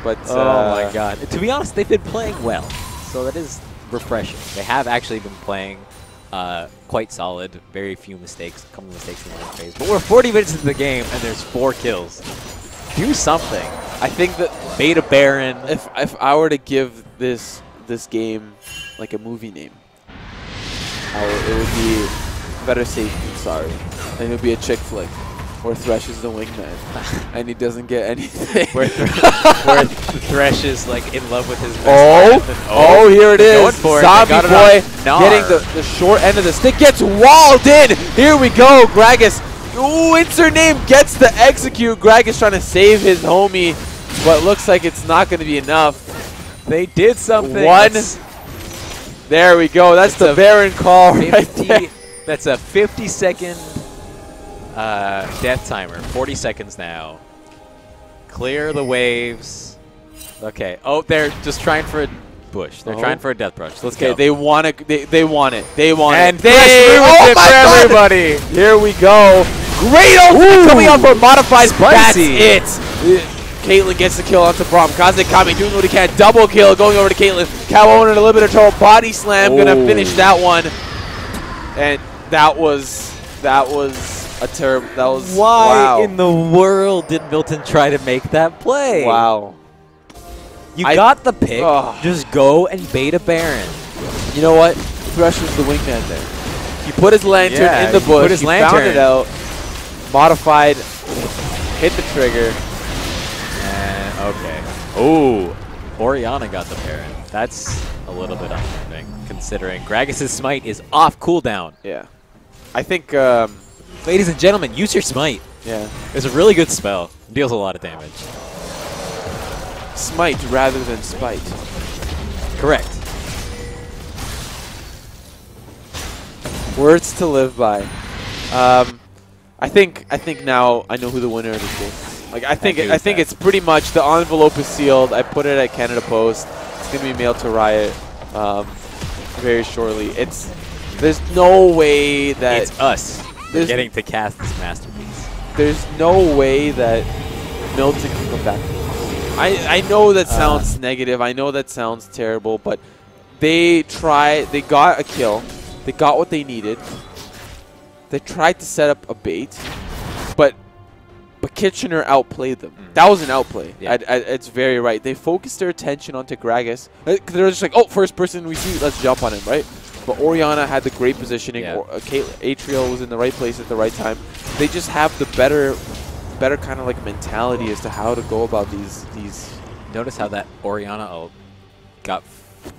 But oh my god. To be honest, they've been playing well, so that is refreshing. They have actually been playing quite solid. Very few mistakes. A couple of mistakes in the late phase. But we're 40 minutes into the game, and there's 4 kills. Do something. I think that Beta Baron. If I were to give this game like a movie name, it would be Better Safe Than Sorry. And it would be a chick flick where Thresh is the wingman and he doesn't get anything. where Thresh is like in love with his best friend. Oh, here it is. Zombie Boy getting the short end of the stick. Gets walled in. Here we go. Gragas. Ooh, it's her name. Gets the execute. Gragas trying to save his homie, but looks like it's not going to be enough. They did something. There we go. That's the Baron call right there. That's a 50-second death timer. 40 seconds now. Clear the waves. Okay. Oh, they're just trying for a bush. They're trying for a death brush. Let's go. They want it. They want it. They want and it. They ruined it for everybody. Here we go. Great ultimate coming out for modified. Spicy. That's it. Caitlyn gets the kill onto Braum. Kazekami doing what he can. Double kill going over to Caitlyn. Cow in a little bit of trouble. Body slam. Gonna finish that one. And that was a terrible. That was why in the world did Milton try to make that play? Wow. You got the pick. Just go and beta Baron. You know what? Thresh was the wingman there. He put his lantern in the bush. He found it out. Modified. Hit the trigger. And okay. Oh, Oriana got the Baron. That's a little bit unnerving, considering Gragas' smite is off cooldown. Yeah. I think, Ladies and gentlemen, use your smite. yeah. It's a really good spell. Deals a lot of damage. Smite rather than spite. Correct. Words to live by. I think now I know who the winner of this game is. Like I think it's pretty much the envelope is sealed. I put it at Canada Post. It's gonna be mailed to Riot very shortly. There's no way that It's us getting to cast this masterpiece. there's no way that Milton can come back. I know that sounds negative. I know that sounds terrible, but they got a kill. They got what they needed. They tried to set up a bait, but Kitchener outplayed them. That was an outplay. Yeah. It's very right. They focused their attention onto Gragas. They were just like, oh, first person we see, let's jump on him, right? But Orianna had the great positioning. Yeah. Atrial was in the right place at the right time. They just have the better kind of like mentality as to how to go about these. Notice how that Orianna ult got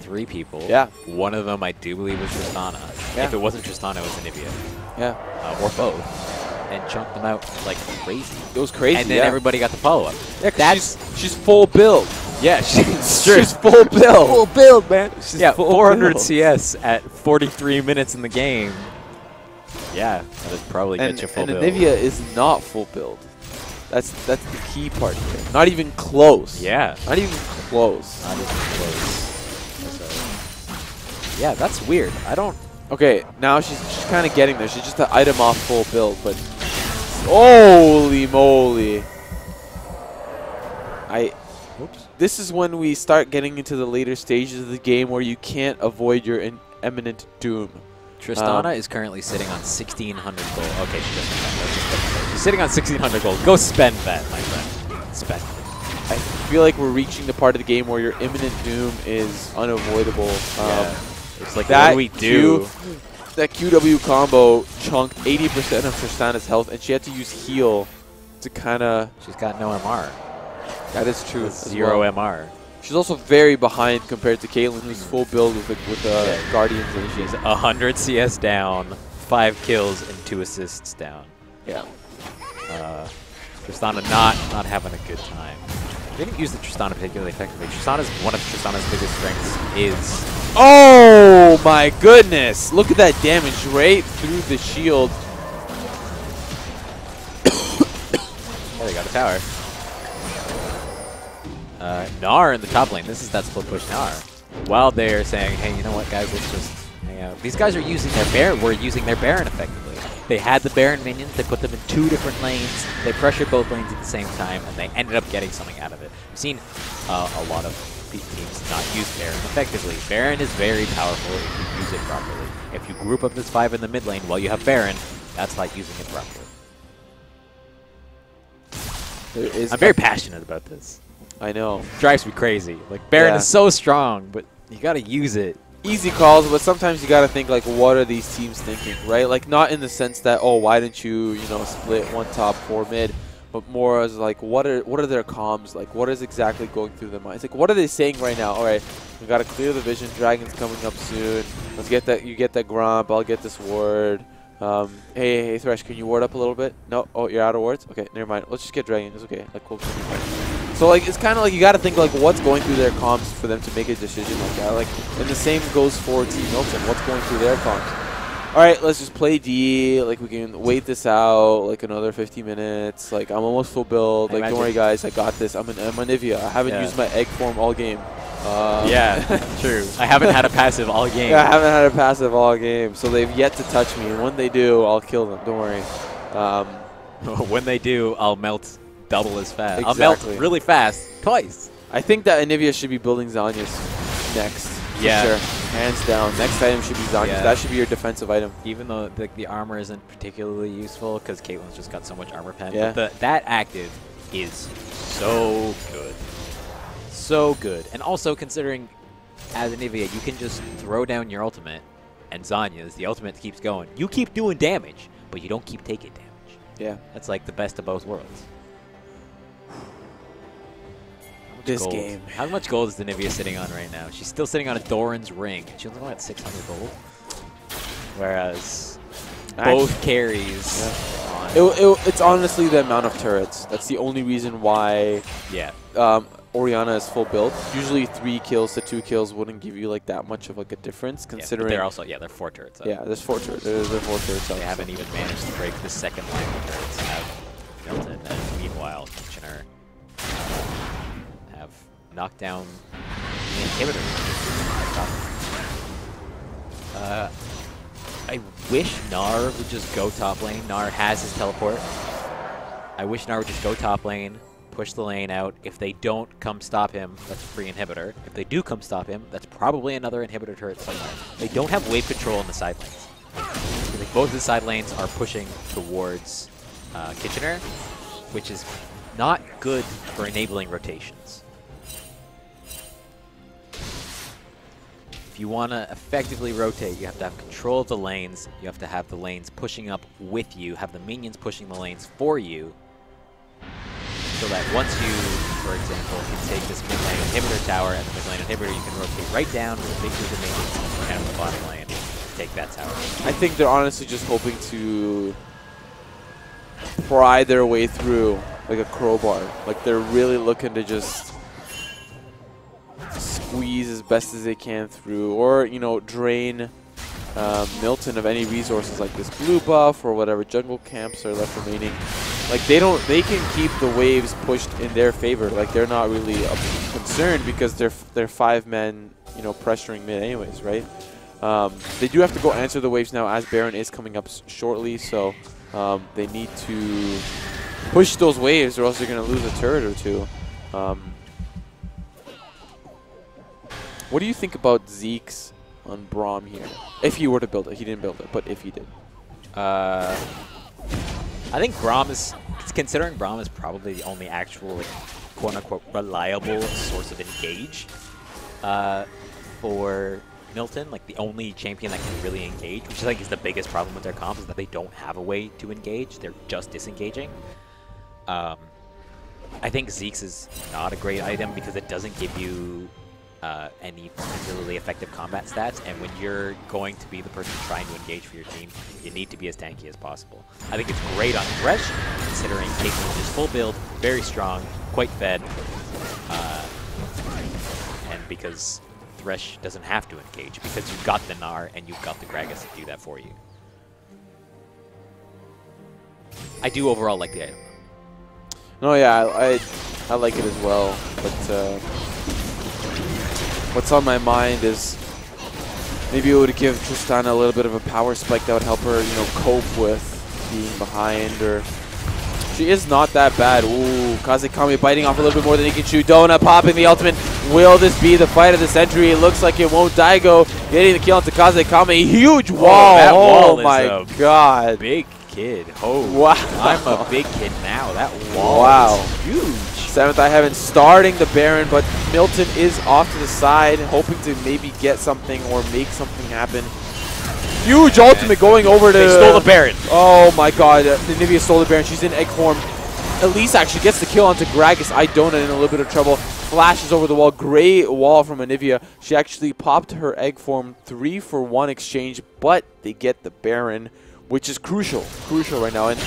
3 people. Yeah. One of them I do believe was Tristana. Yeah. If it wasn't Tristana, it was Anivia. Yeah, Or both. And chunked them out like crazy. it was crazy. And then yeah. everybody got the follow-up. Yeah, 'cause she's full build. Yeah, She's full build. Full build, man. Yeah, Full 400 CS at 43 minutes in the game. Yeah, that would probably get you full and build. Anivia is not full build. That's the key part here. Not even close. Yeah. Not even close. Not even close. Yeah, that's weird. I don't... Okay, now she's kind of getting there. She's just an item off full build, but holy moly! Oops. This is when we start getting into the later stages of the game where you can't avoid your imminent doom. Tristana is currently sitting on 1,600 gold. Okay, she doesn't have that. She's sitting on 1,600 gold. Go spend that, my friend. Spend it. I feel like we're reaching the part of the game where your imminent doom is unavoidable. It's like, what do we do? That QW combo chunked 80% of Tristana's health, and she had to use heal to kind of... She's got no MR. That is true. as Zero well. MR. She's also very behind compared to Caitlyn, who's full build with Guardians. And She's 100 CS down, 5 kills, and 2 assists down. Yeah. Tristana not having a good time. They didn't use the Tristana particularly effectively. One of Tristana's biggest strengths is... Oh my goodness! Look at that damage right through the shield. Yeah, they got the tower. Gnar in the top lane. This is that split push Gnar. While they're saying, hey, you know what, guys, let's just hang out. These guys are using their Baron. We're using their Baron effectively. They had the Baron minions. They put them in 2 different lanes. They pressured both lanes at the same time, and they ended up getting something out of it. We've seen a lot of teams not use Baron effectively. Baron is very powerful if you use it properly. If you group up this 5 in the mid lane while you have Baron, that's like using it properly. I'm very passionate about this. I know. Drives me crazy. Like, Baron is so strong, but you gotta use it. Easy calls, but sometimes you gotta think like, what are these teams thinking, right? Like, not in the sense that, oh, why didn't you, split 1 top 4 mid, but more as like, what are their comms like? What is exactly going through their minds? Like, what are they saying right now? All right, we gotta clear the vision. Dragon's coming up soon. Let's get that. You get that Gromp. I'll get this ward. Hey, Thresh, can you ward up a little bit? No. Oh, you're out of wards. Okay, never mind. Let's just get Dragon. It's okay. Like, cool. So like, it's kind of like you got to think like what's going through their comms for them to make a decision like that. Like, and the same goes for Team Milton. What's going through their comms? All right, let's just play D. Like, we can wait this out like another 50 minutes. Like, I'm almost full build. Like, don't worry, guys. I got this. I'm Anivia. I haven't used my egg form all game. Yeah, true. I haven't had a passive all game. Yeah, I haven't had a passive all game. So they've yet to touch me. And when they do, I'll kill them. Don't worry. When they do, I'll melt double as fast. Exactly. I'll melt really fast, twice. I think that Anivia should be building Zanya's next. Yeah. For sure. Hands down. Next item should be Zanya's. Yeah. That should be your defensive item. Even though the armor isn't particularly useful because Caitlyn's just got so much armor pen. Yeah. But that active is so good. So good. And also considering as Anivia, you can just throw down your ultimate and Zanya's. The ultimate keeps going. You keep doing damage, but you don't keep taking damage. Yeah. That's like the best of both worlds. How this gold? game. How much gold is the Nivea sitting on right now? She's still sitting on a Doran's ring. She only got 600 gold. Whereas both carries. It's honestly the amount of turrets. That's the only reason why. Yeah. Orianna is full build. Usually 3 kills to 2 kills wouldn't give you like that much of like a difference, considering. Yeah, they're also they're 4 turrets. Yeah, there's 4 turrets. There's 4 turrets. They haven't even managed to break the second line of turrets. Have Milton, and meanwhile Kitchener have knocked down the inhibitor. I wish Gnar would just go top lane. Gnar has his teleport. I wish Gnar would just go top lane, push the lane out. If they don't come stop him, that's a free inhibitor. If they do come stop him, that's probably another inhibitor turret somewhere. They don't have wave control in the side lanes. Like both the side lanes are pushing towards Kitchener, which is not good for enabling rotations. If you want to effectively rotate, you have to have control of the lanes. You have to have the lanes pushing up with you, have the minions pushing the lanes for you, so that once you, for example, can take this mid lane inhibitor tower and the mid lane inhibitor, you can rotate right down with a big group of minions and the bottom lane, take that tower. I think they're honestly just hoping to pry their way through like a crowbar. Like they're really looking to just squeeze as best as they can through, or drain Milton of any resources like this blue buff or whatever jungle camps are left remaining. Like they can keep the waves pushed in their favor. Like they're not really concerned because they're 5 men, pressuring mid anyways, right? They do have to go answer the waves now as Baron is coming up shortly, so they need to push those waves or else they're going to lose a turret or 2. What do you think about Zeke's on Braum here? If he were to build it. He didn't build it, but if he did. I think Braum is, considering Braum is probably the only actual, quote-unquote, reliable source of engage for Milton, like the only champion that can really engage, which I think is the biggest problem with their comp, is that they don't have a way to engage. They're just disengaging. I think Zeke's is not a great item because it doesn't give you any particularly effective combat stats, and when you're going to be the person trying to engage for your team, you need to be as tanky as possible. I think it's great on Thresh, considering Caitlyn is full build, very strong, quite fed, and because Thresh doesn't have to engage, because you've got the Gnar and you've got the Gragas to do that for you. I do overall like the item. No, yeah, I like it as well, but what's on my mind is maybe it would give Tristana a little bit of a power spike that would help her, cope with being behind. Or she is not that bad. Ooh, Kazekami biting off a little bit more than he can chew. Dona popping the ultimate. Will this be the fight of the century? It looks like it won't. Daigo getting the kill onto Kazekami. Huge wall. That wall oh my god. Big kid. Oh, wow. I'm a big kid now. That wall is huge. 7th I Heaven starting the Baron, but Milton is off to the side, hoping to maybe get something or make something happen. Huge ultimate going over to... They stole the Baron. Oh my god, Nivea stole the Baron. She's in egg form. Elise actually gets the kill onto Gragas. Idona in a little bit of trouble. Flashes over the wall. Great wall from Anivia. She actually popped her egg form 3-for-1 exchange, but they get the Baron, which is crucial right now. And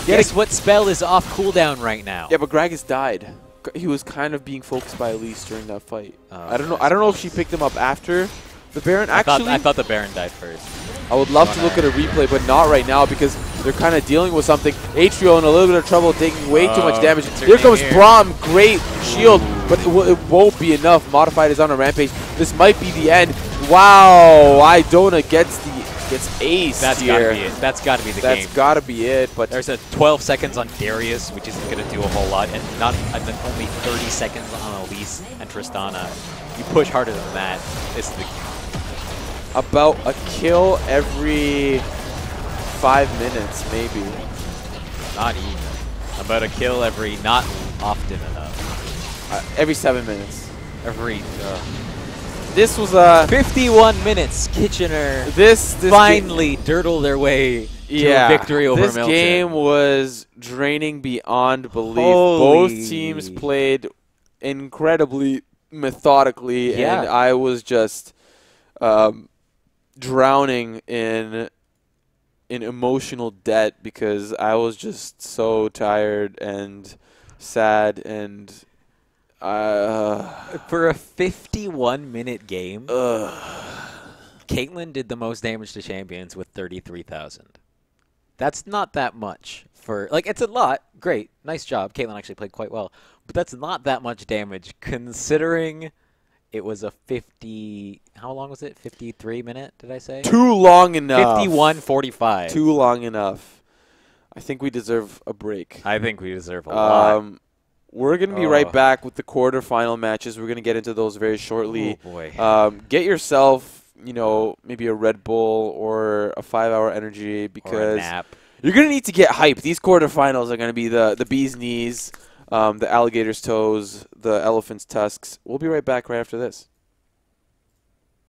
guess what spell is off cooldown right now? yeah, but Gragas died. He was kind of being focused by Elise during that fight. I don't know. I don't know if she picked him up after the Baron. Actually, I thought the Baron died first. I would love to look at a replay, but not right now because they're kind of dealing with something. Atrio in a little bit of trouble, taking way too much damage. Here comes Braum. Great shield, but it won't be enough. Modified is on a rampage. This might be the end. Wow, Idona gets ace. That's here. gotta be it. That's gotta be the game. That's gotta be it. But there's a 12 seconds on Darius, which isn't gonna do a whole lot, and only 30 seconds on Elise and Tristana. You push harder than that. It's the about a kill every 5 minutes, maybe. Not even. About a kill every not often enough. Every 7 minutes. Every. This was a 51 minutes. Kitchener this finally dirtled their way to a victory over Milton. This game was draining beyond belief. Holy. Both teams played incredibly methodically, and Yeah. I was just drowning in emotional debt because I was just so tired and sad and For a 51-minute game, ugh. Caitlyn did the most damage to champions with 33,000. That's not that much for like it's a lot. Great, nice job. Caitlyn actually played quite well, but that's not that much damage considering it was a 50. How long was it? 53-minute? Did I say? Too long enough. 51:45. Too long enough. I think we deserve a break. I think we deserve a lot. We're going to be right back with the quarterfinal matches. We're going to get into those very shortly. Oh boy. Get yourself, maybe a Red Bull or a 5-hour energy Or a because nap. you're going to need to get hyped. These quarterfinals are going to be the bee's knees, the alligator's toes, the elephant's tusks. We'll be right back right after this.